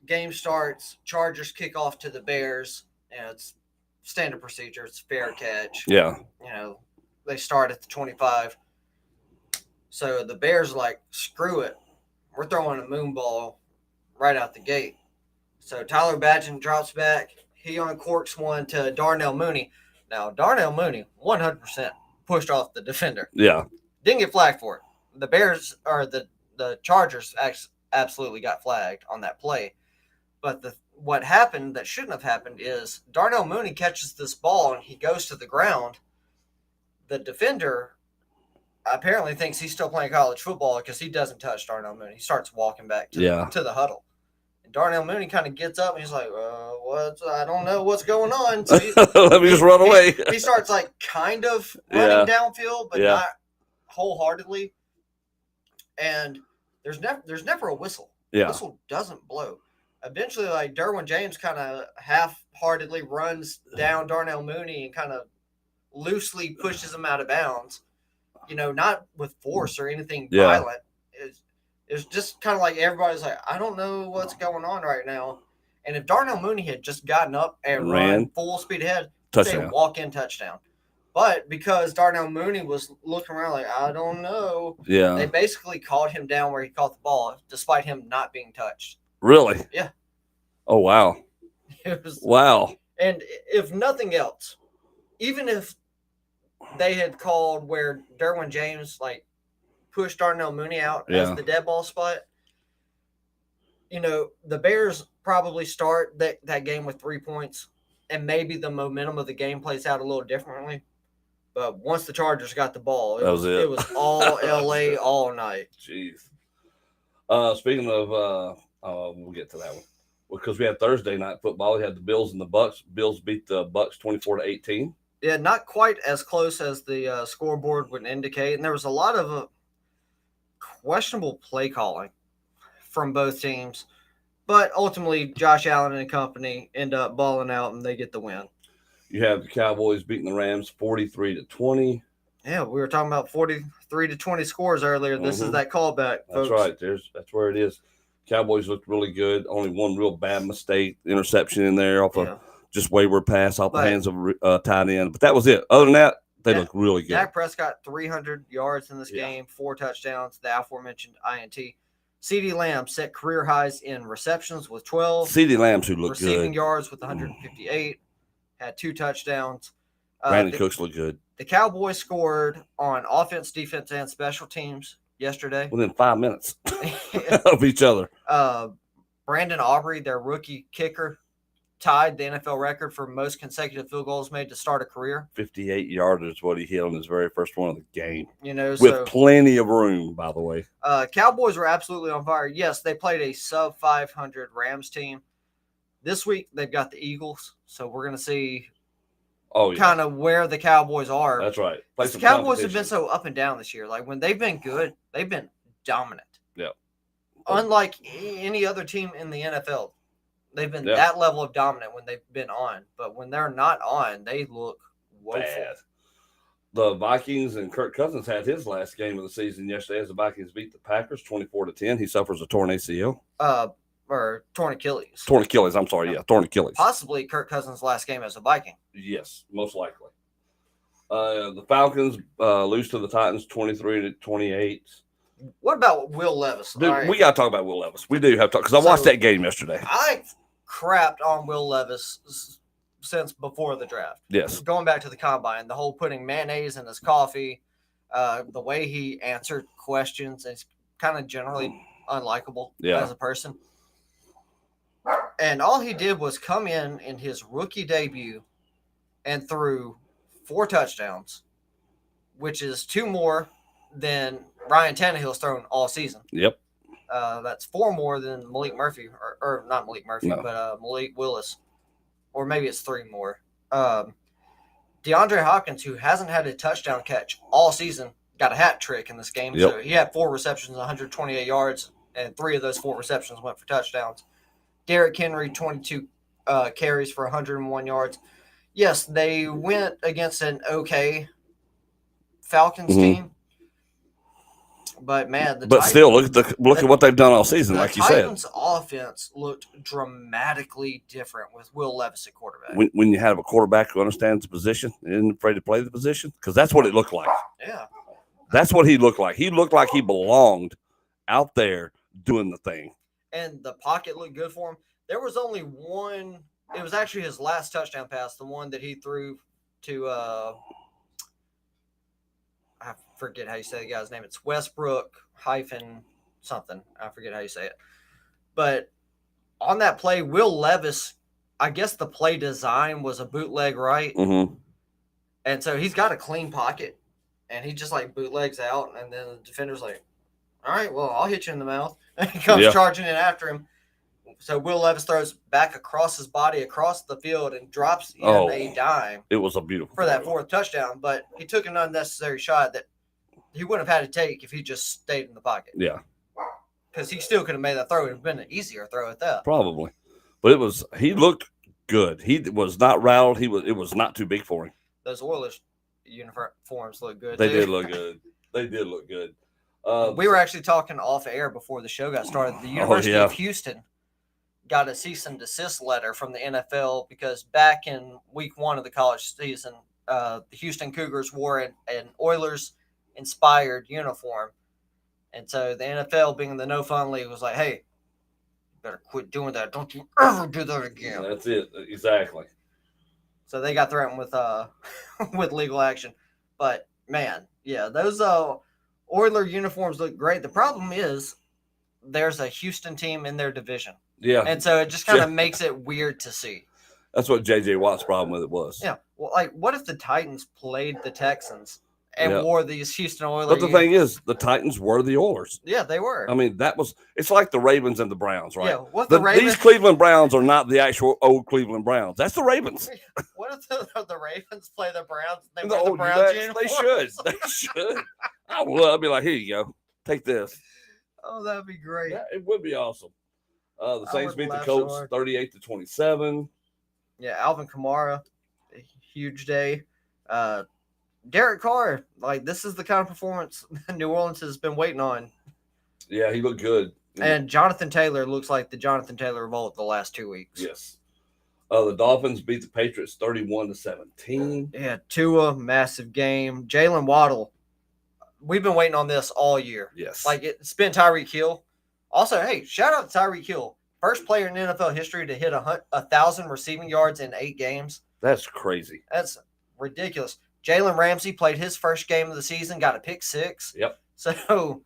game starts. Chargers kick off to the Bears. It's standard procedure. It's fair catch. Yeah. They start at the 25. So the Bears are like, screw it. We're throwing a moon ball right out the gate. So Tyler Badgett drops back. He uncorks one to Darnell Mooney. Now, Darnell Mooney, 100% pushed off the defender. Yeah. Didn't get flagged for it. The Bears, or the Chargers absolutely got flagged on that play. But what happened that shouldn't have happened is Darnell Mooney catches this ball and he goes to the ground. The defender apparently thinks he's still playing college football because he doesn't touch Darnell Mooney. He starts walking back to the huddle. And Darnell Mooney kind of gets up and he's like, I don't know what's going on. So let me just run away. He starts like kind of running downfield, but not wholeheartedly. And there's never a whistle. Yeah. The whistle doesn't blow. Eventually, like Derwin James kind of half-heartedly runs down Darnell Mooney and kind of loosely pushes him out of bounds. Not with force or anything violent. It's just kind of like everybody's like, I don't know what's going on right now. And if Darnell Mooney had just gotten up and ran full speed ahead, touchdown. they'd walk-in touchdown. But because Darnell Mooney was looking around like, I don't know, they basically called him down where he caught the ball, despite him not being touched. Really? Yeah. Oh, wow. Wow. And if nothing else, even if they had called where Derwin James pushed Darnell Mooney out as the dead ball spot, the Bears probably start that game with 3 points, and maybe the momentum of the game plays out a little differently. But once the Chargers got the ball, it was all LA all night. Jeez. Speaking of, we'll get to that one because we had Thursday night football. We had the Bills and the Bucks. Bills beat the Bucks 24-18. Yeah, not quite as close as the scoreboard would indicate, and there was a lot of questionable play calling from both teams. But ultimately, Josh Allen and company end up balling out, and they get the win. You have the Cowboys beating the Rams 43-20. Yeah, we were talking about 43-20 scores earlier. This is that callback, folks. That's right. That's where it is. Cowboys looked really good. Only one real bad mistake, interception in there off a just wayward pass off the hands of tight end. But that was it. Other than that, they look really good. Dak Prescott, 300 yards in this game, 4 touchdowns, the aforementioned INT. CeeDee Lamb set career highs in receptions with 12. CeeDee Lamb, who looked receiving good. yards with 158. Had 2 touchdowns. Brandon Cooks looked good. The Cowboys scored on offense, defense, and special teams yesterday. Within 5 minutes of each other. Brandon Aubrey, their rookie kicker, tied the NFL record for most consecutive field goals made to start a career. 58 yards is what he hit on his very first one of the game. With plenty of room, by the way. Cowboys were absolutely on fire. Yes, they played a sub-500 Rams team. This week, they've got the Eagles, so we're going to see kind of where the Cowboys are. That's right. The Cowboys have been so up and down this year. Like, when they've been good, they've been dominant. Yeah. Unlike any other team in the NFL. They've been that level of dominant when they've been on. But when they're not on, they look woeful. Bad. The Vikings and Kirk Cousins had his last game of the season yesterday as the Vikings beat the Packers 24-10. He suffers a torn ACL. Or torn Achilles. Torn Achilles, I'm sorry. Yeah, torn Achilles. Possibly Kirk Cousins' last game as a Viking. Yes, most likely. The Falcons lose to the Titans 23-28. What about Will Levis? Dude, we got to talk about Will Levis. We do have to talk because I watched that game yesterday. I crapped on Will Levis since before the draft. Yes. Going back to the combine, the whole putting mayonnaise in his coffee, the way he answered questions, is kind of generally unlikable as a person. And all he did was come in his rookie debut and threw 4 touchdowns, which is 2 more than Ryan Tannehill's thrown all season. Yep. That's 4 more than Malik Murphy, or not Malik Murphy, but Malik Willis. Or maybe it's 3 more. DeAndre Hopkins, who hasn't had a touchdown catch all season, got a hat trick in this game. Yep. So he had 4 receptions, 128 yards, and 3 of those 4 receptions went for touchdowns. Derrick Henry, 22 carries for 101 yards. Yes, they went against an okay Falcons team. But man, but still, look at what they've done all season, like you said. The Titans' offense looked dramatically different with Will Levis at quarterback. When you have a quarterback who understands the position and isn't afraid to play the position, because that's what it looked like. Yeah, that's what he looked like. He looked like he belonged out there doing the thing. And the pocket looked good for him. There was only one. It was actually his last touchdown pass, the one that he threw to. I forget how you say the guy's name. It's Westbrook hyphen something. I forget how you say it. But on that play, Will Levis, I guess the play design was a bootleg, right? Mm-hmm. And so he's got a clean pocket, and he just like bootlegs out, and then the defender's like, all right, well, I'll hit you in the mouth. And he comes charging in after him. So Will Levis throws back across his body, across the field, and drops in a dime. It was a beautiful for that fourth touchdown, but he took an unnecessary shot that he wouldn't have had to take if he just stayed in the pocket. Yeah. Because he still could have made that throw. It would have been an easier throw at that. Probably. But he looked good. He was not rattled. It was not too big for him. Those Oilers uniforms look good. They did look good. They did look good. We were actually talking off air before the show got started. The University of Houston got a cease and desist letter from the NFL because back in week 1 of the college season, the Houston Cougars wore an Oilers-inspired uniform. And so the NFL, being the no-fun league, was like, hey, you better quit doing that. Don't you ever do that again. That's it. Exactly. So they got threatened with with legal action. But, man, yeah, those Oiler uniforms look great. The problem is there's a Houston team in their division. Yeah. And so it just kind of makes it weird to see. That's what J.J. Watt's problem with it was. Yeah. Well, like, what if the Titans played the Texans and wore these Houston Oilers? But the thing is, the Titans were the Oilers. Yeah, they were. I mean, it's like the Ravens and the Browns, right? Yeah. These Cleveland Browns are not the actual old Cleveland Browns. That's the Ravens. What if the Ravens play the Browns? They wear the Browns uniforms? They should. I would. I'd be like, here you go. Take this. Oh, that'd be great. Yeah, it would be awesome. The Saints beat the Colts 38-27. Yeah, Alvin Kamara, a huge day. Derek Carr, like, this is the kind of performance New Orleans has been waiting on. Yeah, he looked good. And Jonathan Taylor looks like the Jonathan Taylor of old the last 2 weeks. Yes. The Dolphins beat the Patriots 31-17. Yeah, Tua, massive game. Jalen Waddle, we've been waiting on this all year. Yes. Like, it's been Tyreek Hill. Also, hey, shout out to Tyreek Hill. First player in NFL history to hit 1,000 receiving yards in 8 games. That's crazy. That's ridiculous. Jalen Ramsey played his first game of the season, got a pick 6. Yep. So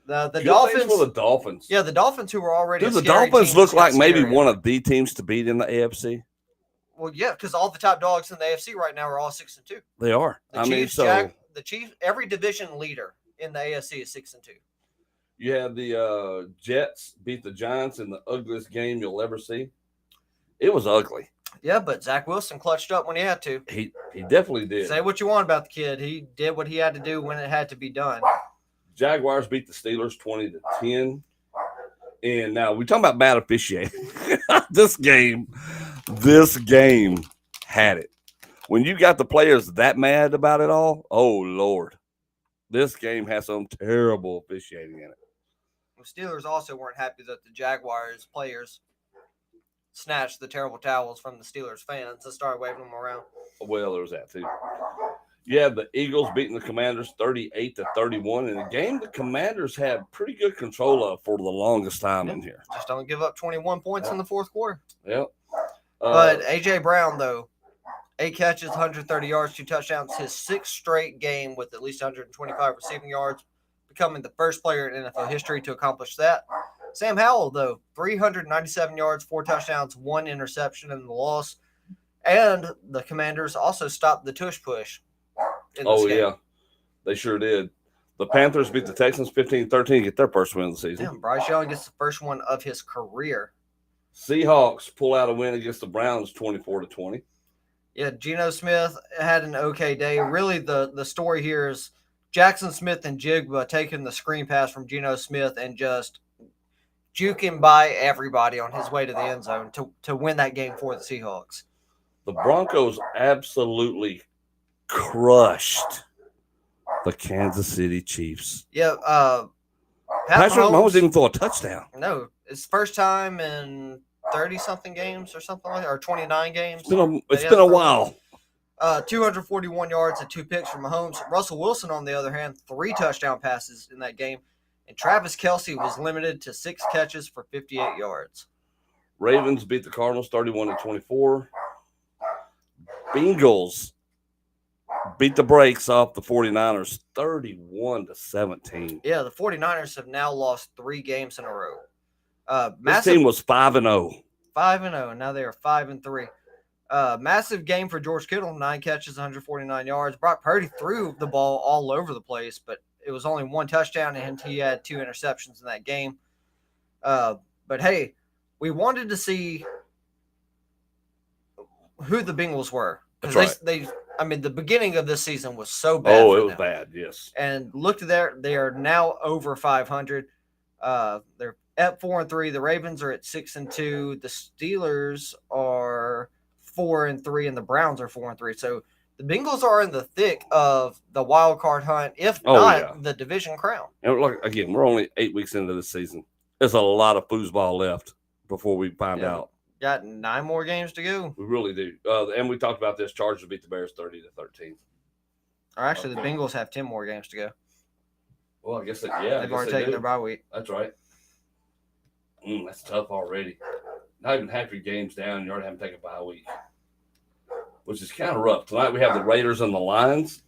the Dolphins. For the Dolphins. Yeah, the Dolphins, who were already. Do the Dolphins look like maybe one of the teams to beat in the AFC? Well, yeah, because all the top dogs in the AFC right now are all 6-2. They are. The Chiefs, every division leader in the AFC is 6-2. You had the Jets beat the Giants in the ugliest game you'll ever see. It was ugly. Yeah, but Zach Wilson clutched up when he had to. He definitely did. Say what you want about the kid. He did what he had to do when it had to be done. Jaguars beat the Steelers 20-10. And now we're talking about bad officiating. This game had it. When you got the players that mad about it all, oh, Lord. This game has some terrible officiating in it. The Steelers also weren't happy that the Jaguars players snatched the terrible towels from the Steelers fans and started waving them around. Well, there was that too. You have the Eagles beating the Commanders 38-31 in a game the Commanders had pretty good control of for the longest time in here. Just don't give up 21 points in the fourth quarter. Yep. But A.J. Brown, though, 8 catches, 130 yards, 2 touchdowns, his 6th straight game with at least 125 receiving yards, becoming the first player in NFL history to accomplish that. Sam Howell, though, 397 yards, 4 touchdowns, 1 interception in the loss. And the Commanders also stopped the tush push. Yeah. They sure did. The Panthers beat the Texans 15-13 to get their first win of the season. Damn, Bryce Young gets the first one of his career. Seahawks pull out a win against the Browns 24-20. Yeah, Geno Smith had an okay day. Really, the story here is Jackson Smith and Jigba taking the screen pass from Geno Smith and just juking by everybody on his way to the end zone to win that game for the Seahawks. The Broncos absolutely crushed the Kansas City Chiefs. Yeah, Patrick Mahomes didn't throw a touchdown. No, it's first time in 30-something games or something like that, or 29 games. It's been a while. 241 yards and 2 picks from Mahomes. Russell Wilson, on the other hand, 3 touchdown passes in that game. And Travis Kelce was limited to 6 catches for 58 yards. Ravens beat the Cardinals 31-24. Bengals beat the brakes off the 49ers 31-17. Yeah, the 49ers have now lost 3 games in a row. This team was 5-0. 5-0, and now they are 5-3. Massive game for George Kittle, 9 catches, 149 yards. Brock Purdy threw the ball all over the place, but it was only 1 touchdown, and he had 2 interceptions in that game. But hey, we wanted to see who the Bengals were. That's right. The beginning of this season was so bad. Oh, it was bad, yes. And look there, they are now over 500. They're at 4-3. The Ravens are at 6-2. The Steelers are 4-3, and the Browns are 4-3. So the Bengals are in the thick of the wild card hunt, if not the division crown. And look, again, we're only 8 weeks into this season. There's a lot of foosball left before we find out. Got 9 more games to go. We really do. And we talked about this. Chargers beat the Bears 30-13. Or actually, the Bengals have 10 more games to go. Well, I guess they've already taken their bye week. That's right. That's tough already. Not even half your games down, you already haven't taken a bye week, which is kind of rough. Tonight we have the Raiders and the Lions.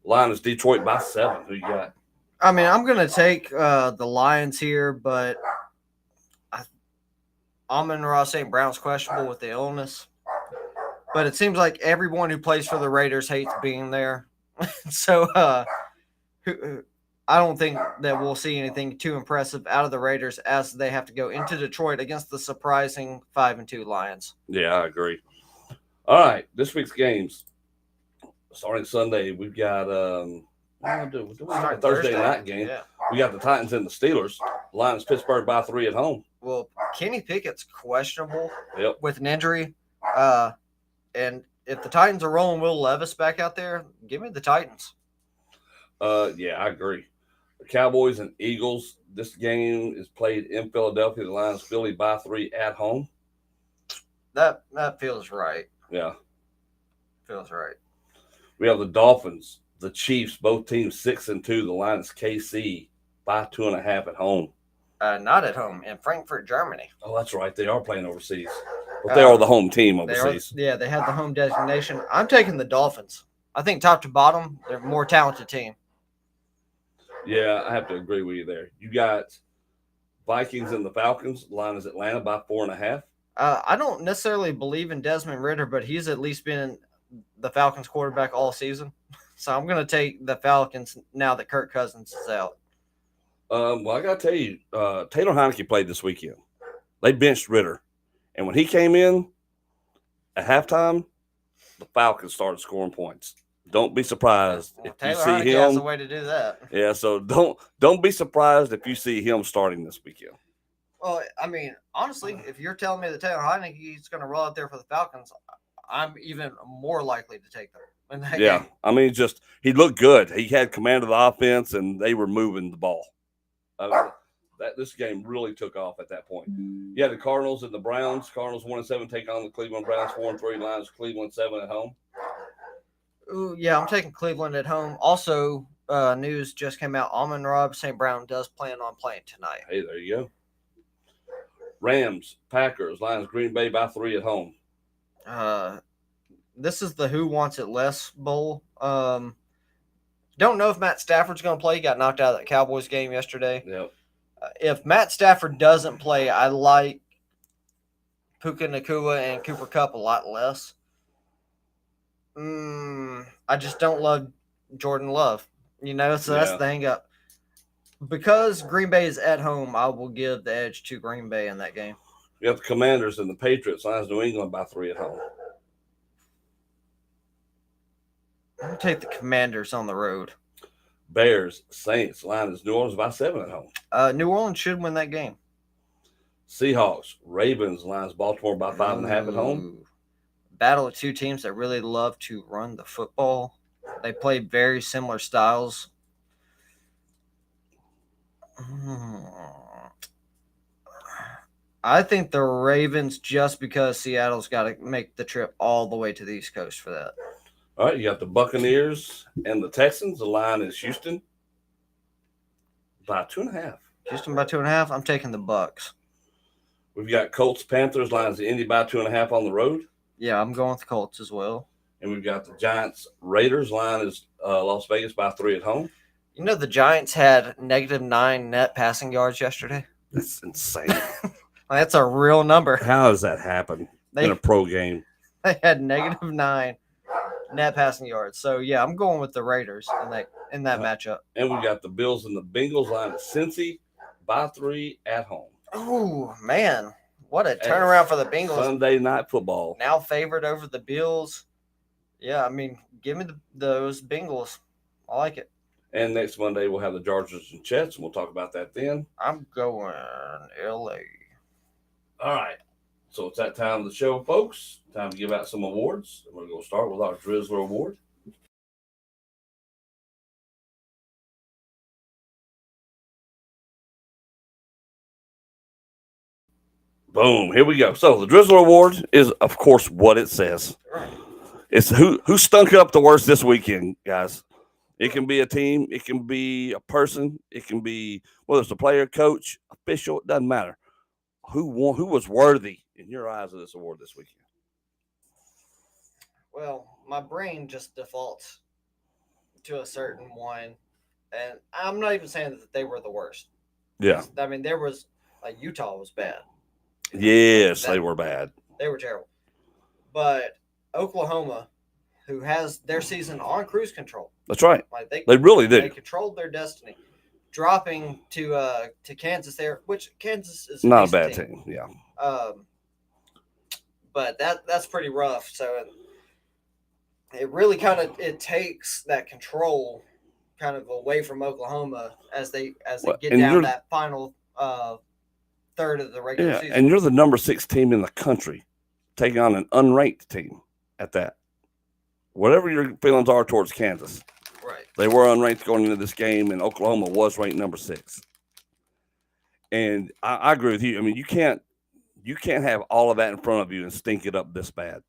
Line is Detroit by 7. Who you got? I mean, I'm going to take the Lions here, but Amon-Ra St. Brown's questionable with the illness. But it seems like everyone who plays for the Raiders hates being there. So I don't think that we'll see anything too impressive out of the Raiders as they have to go into Detroit against the surprising 5-2 Lions. Yeah, I agree. All right, this week's games. Starting Sunday, we've got do we have a Thursday night game. Yeah. We got the Titans and the Steelers. Lions Pittsburgh by 3 at home. Well, Kenny Pickett's questionable with an injury. And if the Titans are rolling Will Levis back out there, give me the Titans. Yeah, I agree. The Cowboys and Eagles, this game is played in Philadelphia. The Lions Philly by 3 at home. That feels right. Yeah. Feels right. We have the Dolphins, the Chiefs, both teams 6-2. The Lions KC by 2.5 at home. Not at home, in Frankfurt, Germany. Oh, that's right. They are playing overseas. But they are the home team overseas. They have the home designation. I'm taking the Dolphins. I think top to bottom, they're a more talented team. Yeah, I have to agree with you there. You got Vikings and the Falcons. The line is Atlanta by 4.5. I don't necessarily believe in Desmond Ridder, but he's at least been the Falcons quarterback all season. So I'm going to take the Falcons now that Kirk Cousins is out. Well, I got to tell you, Taylor Heineke played this weekend. They benched Ridder. And when he came in at halftime, the Falcons started scoring points. Don't be surprised if Taylor you see Heineke him. has a way to do that. Yeah, so don't be surprised if you see him starting this weekend. Well, I mean, honestly, if you're telling me that Taylor Heineke is going to roll out there for the Falcons, I'm even more likely to take them in that game. I mean, he looked good. He had command of the offense, and they were moving the ball. This game really took off at that point. You had the Cardinals and the Browns. Cardinals 1-7 take on the Cleveland Browns 4-3. Lions Cleveland 7 at home. Ooh, yeah, I'm taking Cleveland at home. Also, news just came out. Amon-Ra St. Brown does plan on playing tonight. Hey, there you go. Rams, Packers, Lions Green Bay by 3 at home. This is the Who Wants It Less Bowl. Don't know if Matt Stafford's going to play. He got knocked out of that Cowboys game yesterday. Yep. If Matt Stafford doesn't play, I like Puka Nacua and Cooper Kupp a lot less. I just don't love Jordan Love. So that's the hang up. Because Green Bay is at home, I will give the edge to Green Bay in that game. You have the Commanders and the Patriots. Lions New England by 3 at home. I'm going to take the Commanders on the road. Bears, Saints, Lions, New Orleans by 7 at home. New Orleans should win that game. Seahawks, Ravens, Lions, Baltimore by 5.5 at home. Ooh. Battle of two teams that really love to run the football. They play very similar styles. I think the Ravens, just because Seattle's got to make the trip all the way to the East Coast for that. All right, you got the Buccaneers and the Texans. The line is Houston by 2.5. Houston by 2.5. I'm taking the Bucks. We've got Colts, Panthers, lines Indy by 2.5 on the road. Yeah, I'm going with the Colts as well. And we've got the Giants, Raiders, line is Las Vegas by 3 at home. You know, the Giants had -9 net passing yards yesterday. That's insane. That's a real number. How does that happen in a pro game? They had -9 net passing yards. So yeah, I'm going with the Raiders in that matchup. And we got the Bills and the Bengals, line at Cincy by 3 at home. Oh man, what a turnaround for the Bengals! Sunday night football. Now favored over the Bills. Yeah, I mean, give me those Bengals. I like it. And next Monday we'll have the Chargers and Jets, and we'll talk about that then. I'm going LA. All right. So it's that time of the show, folks. Time to give out some awards. We're going to start with our Drizzler Award. Boom. Here we go. So the Drizzler Award is, of course, what it says. It's who stunk up the worst this weekend, guys. It can be a team. It can be a person. It can be, whether it's a player, coach, official. It doesn't matter. Who was worthy in your eyes of this award this weekend? Well, my brain just defaults to a certain one, and I'm not even saying that they were the worst. Yeah. I mean, there was Utah was bad. Yes, they were bad. They were terrible. But Oklahoma, who has their season on cruise control. That's right. They really do. They controlled their destiny. Dropping to Kansas there, which Kansas is not a bad team. Yeah. But that's pretty rough. So it really it takes that control kind of away from Oklahoma as they get down that final third of the regular season. And you're the number 6 team in the country, taking on an unranked team at that. Whatever your feelings are towards Kansas. Right. They were unranked going into this game, and Oklahoma was ranked number 6. And I agree with you. I mean, you can't have all of that in front of you and stink it up this bad,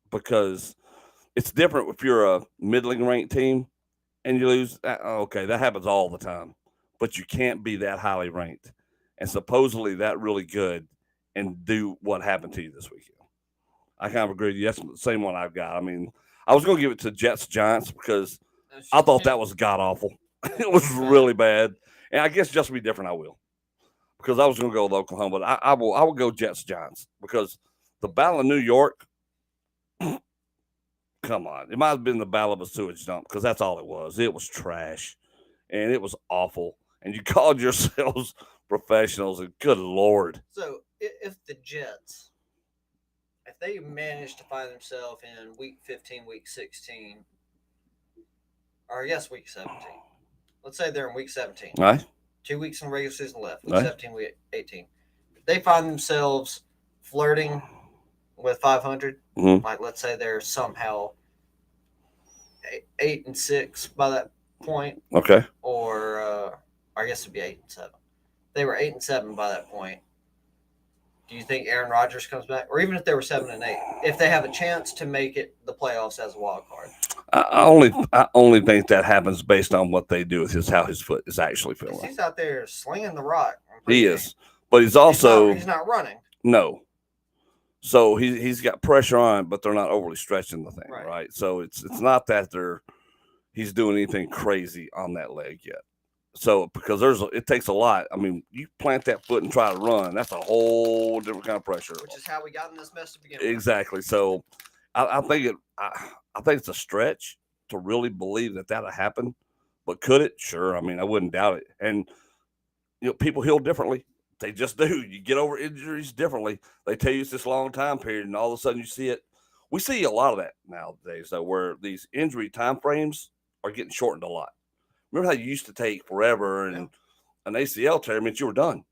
because it's different if you're a middling ranked team and you lose. Okay, that happens all the time, but you can't be that highly ranked and supposedly that really good and do what happened to you this weekend. I kind of agree with you. That's the same one I've got. I mean, I was going to give it to Jets Giants because I thought that was god awful. It was really bad. And I guess just to be different, I will. Because I was going to go with Oklahoma, but I will go Jets Giants because the Battle of New York, come on. It might have been the Battle of a sewage dump because that's all it was. It was trash, and it was awful. And you called yourselves professionals, and good Lord. So if the Jets, if they manage to find themselves in week 15, week 16, or I guess week 17. Let's say they're in week 17. All right. 2 weeks in regular season left. Week 17, week 18. If they find themselves flirting with 500, like let's say they're somehow 8-6 by that point. Okay. Or I guess it'd be 8-7. They were 8-7 by that point. Do you think Aaron Rodgers comes back? Or even if they were 7-8, if they have a chance to make it the playoffs as a wild card? I only think that happens based on what they do with how his foot is actually feeling. He's out there slinging the rock. He is, but he's also he's not running. No, so he's got pressure on, but they're not overly stretching the thing, right? So it's not that he's doing anything crazy on that leg yet. So because it takes a lot. I mean, you plant that foot and try to run, that's a whole different kind of pressure. Which is how we got in this mess to begin with. Exactly. So I think it's a stretch to really believe that'll happen. But could it? Sure. I mean, I wouldn't doubt it. And people heal differently. They just do. You get over injuries differently. They tell you it's this long time period, and all of a sudden you see it. We see a lot of that nowadays, though, where these injury time frames are getting shortened a lot. Remember how you used to take forever and an ACL tear meant you were done.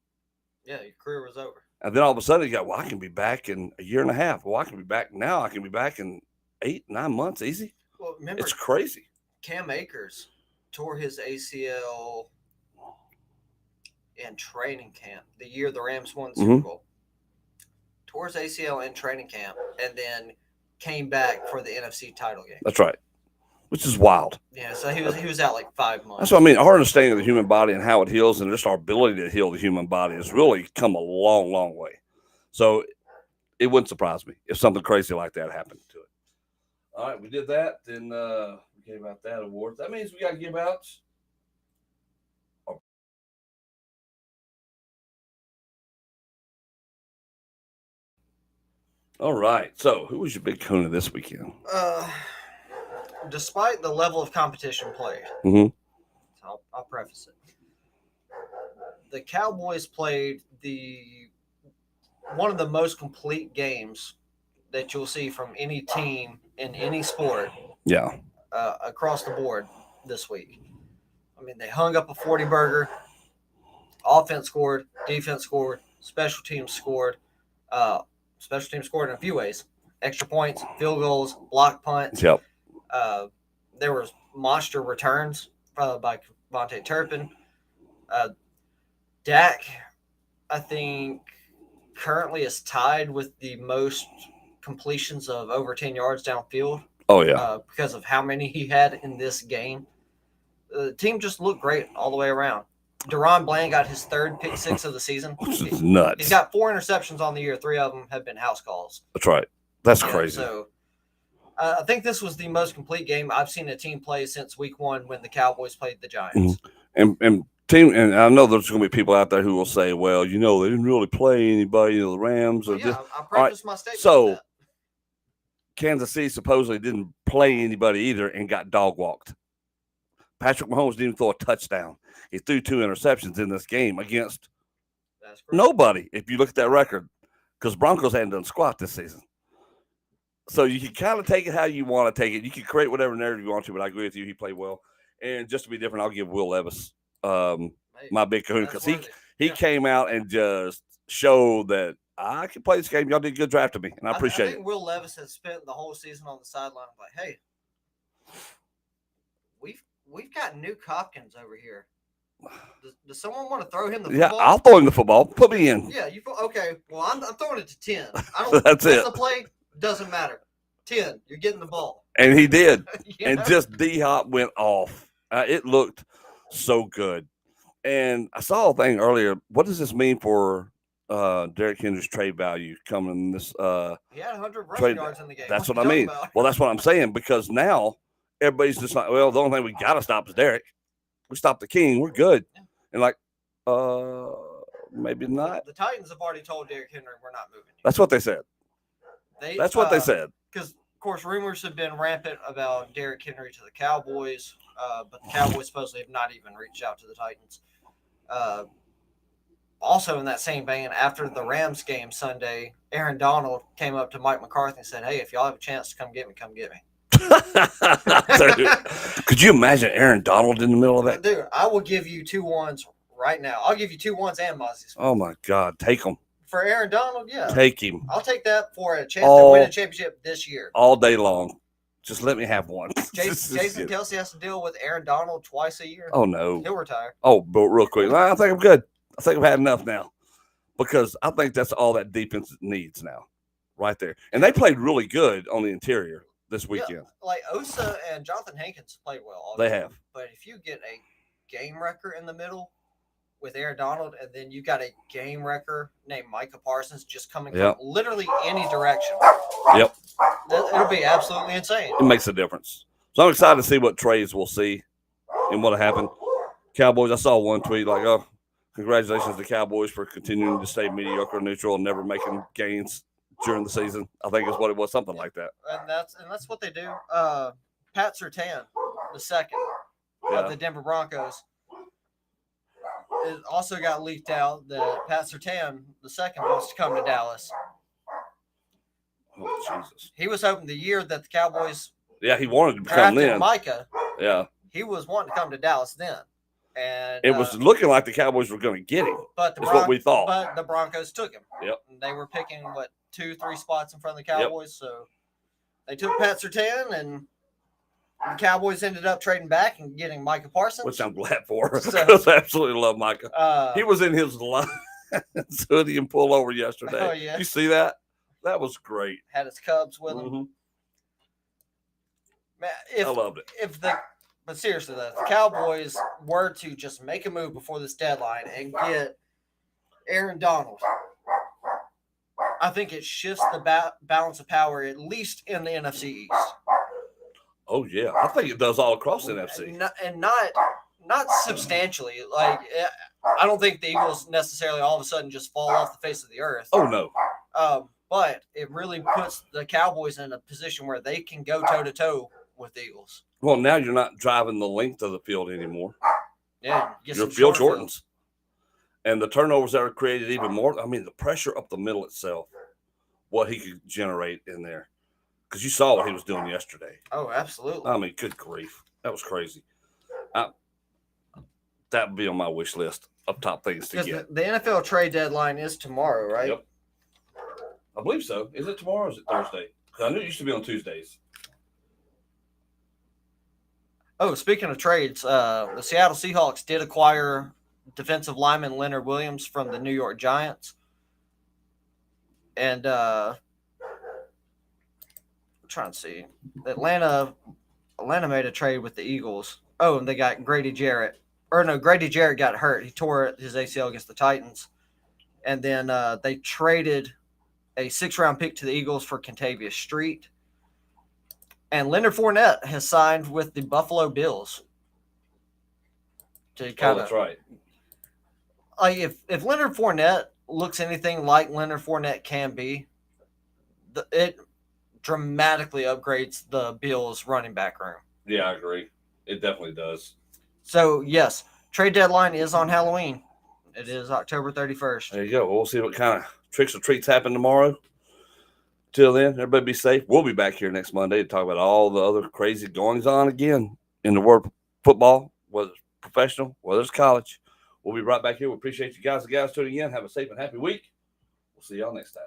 Yeah, your career was over. And then all of a sudden you got, well, I can be back in a year and a half. Well, I can be back now. I can be back in 8-9 months, easy. Well, remember, It's crazy. Cam Akers tore his ACL in training camp the year the Rams won the Super Bowl. Tore his ACL in training camp and then came back for the NFC title game. That's right, which is wild. Yeah, so he was out like 5 months. That's what I mean. Our understanding of the human body and how it heals and just our ability to heal the human body has really come a long, long way. So it wouldn't surprise me if something crazy like that happened to it. All right, we did that. Then we gave out that award. That means we got to give out. All right. So who was your big Kahuna this weekend? Despite the level of competition played, I'll preface it. The Cowboys played one of the most complete games that you'll see from any team in any sport. Yeah. Across the board this week. I mean, they hung up a 40-burger. Offense scored, defense scored, special teams scored. Special teams scored in a few ways: extra points, field goals, block punts. Yep. There was monster returns by Vontae Turpin. Dak, I think, currently is tied with the most completions of over 10 yards downfield. Oh, yeah. Because of how many he had in this game. The team just looked great all the way around. Deron Bland got his third pick six of the season. It's nuts. He's got 4 interceptions on the year. 3 of them have been house calls. That's right. That's crazy. So I think this was the most complete game I've seen a team play since week 1 when the Cowboys played the Giants. And I know there's going to be people out there who will say, well, they didn't really play anybody, the Rams. Or I prefaced my statement. So with that. Kansas City supposedly didn't play anybody either and got dog walked. Patrick Mahomes didn't even throw a touchdown. He threw 2 interceptions in this game against nobody, if you look at that record, because Broncos hadn't done squat this season. So you can kind of take it how you want to take it. You can create whatever narrative you want to, but I agree with you. He played well. And just to be different, I'll give Will Levis my big kahuna because he came out and just showed that I can play this game. Y'all did a good draft of me, and I appreciate it. I think Will Levis has spent the whole season on the sideline like, hey, we've got Nuke Hopkins over here. Does someone want to throw him the football? Yeah, I'll throw him the football. Put me in. Yeah, okay. Well, I'm throwing it to 10. I don't. That's it. The play doesn't matter. 10. You're getting the ball. And he did. And just D-Hop went off. It looked so good. And I saw a thing earlier. What does this mean for Derrick Henry's trade value coming in this? He had 100 rushing yards in the game. That's what I mean. Well, that's what I'm saying, because now everybody's just like, well, the only thing we got to stop is Derrick. We stopped the king. We're good. And like, maybe not. The Titans have already told Derrick Henry we're not moving. That's what they said. That's what they said. Because, of course, rumors have been rampant about Derrick Henry to the Cowboys, but the Cowboys supposedly have not even reached out to the Titans. Also, in that same vein, after the Rams game Sunday, Aaron Donald came up to Mike McCarthy and said, hey, if y'all have a chance to come get me, come get me. Dude, could you imagine Aaron Donald in the middle of that? Dude, I will give you 2 ones right now. I'll give you 2 ones and Mozzie. Oh, my God. Take him. For Aaron Donald, yeah. Take him. I'll take that for a chance to win a championship this year. All day long. Just let me have one. Jason Kelsey has to deal with Aaron Donald twice a year. Oh, no. He'll retire. Oh, but real quick. I think I'm good. I think I've had enough now, because I think that's all that defense needs now right there. And they played really good on the interior this weekend. Yeah, like Osa and Jonathan Hankins played well. They have. But if you get a game wrecker in the middle with Aaron Donald, and then you got a game wrecker named Micah Parsons just coming from literally any direction. Yep. It'll be absolutely insane. It makes a difference. So I'm excited to see what trades we'll see and what'll happen. Cowboys, I saw one tweet like, oh, congratulations to the Cowboys for continuing to stay mediocre, neutral, and never making gains during the season. I think is what it was, something like that. And that's what they do. Pat Surtain, the second of the Denver Broncos. It also got leaked out that Pat Surtain, the second, wants to come to Dallas. Oh, Jesus. He was hoping the year that the Cowboys he wanted to come then. Micah. Yeah. He was wanting to come to Dallas then. And it was looking like the Cowboys were going to get him. But That's what we thought. But the Broncos took him. Yep. And they were picking, 2-3 spots in front of the Cowboys. Yep. So they took Pat Surtain, and the Cowboys ended up trading back and getting Micah Parsons. Which I'm glad for, because I absolutely love Micah. He was in his line hoodie and pullover yesterday. Oh, yeah. You see that? That was great. Had his Cubs with him. Mm-hmm. Man, I loved it. But seriously, though, if the Cowboys were to just make a move before this deadline and get Aaron Donald, I think it shifts the balance of power, at least in the NFC East. Oh, yeah. I think it does all across the NFC. And not substantially. I don't think the Eagles necessarily all of a sudden just fall off the face of the earth. Oh, no. But it really puts the Cowboys in a position where they can go toe-to-toe with the Eagles. Well, now you're not driving the length of the field anymore. Yeah. Your field shortens. And the turnovers that are created even more. I mean, the pressure up the middle itself, what he could generate in there. Because you saw what he was doing yesterday. Oh, absolutely. I mean, good grief. That was crazy. That would be on my wish list of top things to get. The NFL trade deadline is tomorrow, right? Yep. I believe so. Is it tomorrow or is it Thursday? Because I knew it used to be on Tuesdays. Oh, speaking of trades, the Seattle Seahawks did acquire defensive lineman Leonard Williams from the New York Giants. And I'm trying to see. Atlanta made a trade with the Eagles. Oh, and they got Grady Jarrett. Or no, Grady Jarrett got hurt. He tore his ACL against the Titans. And then they traded a 6th-round pick to the Eagles for Kentavious Street. And Leonard Fournette has signed with the Buffalo Bills. That's right. If Leonard Fournette looks anything like Leonard Fournette can be, it dramatically upgrades the Bills' running back room. Yeah, I agree. It definitely does. So, yes, trade deadline is on Halloween. It is October 31st. There you go. We'll see what kind of tricks or treats happen tomorrow. Till then, everybody be safe. We'll be back here next Monday to talk about all the other crazy goings-on again in the world of football, whether it's professional, whether it's college. We'll be right back here. We appreciate you guys and gals tuning in. Have a safe and happy week. We'll see y'all next time.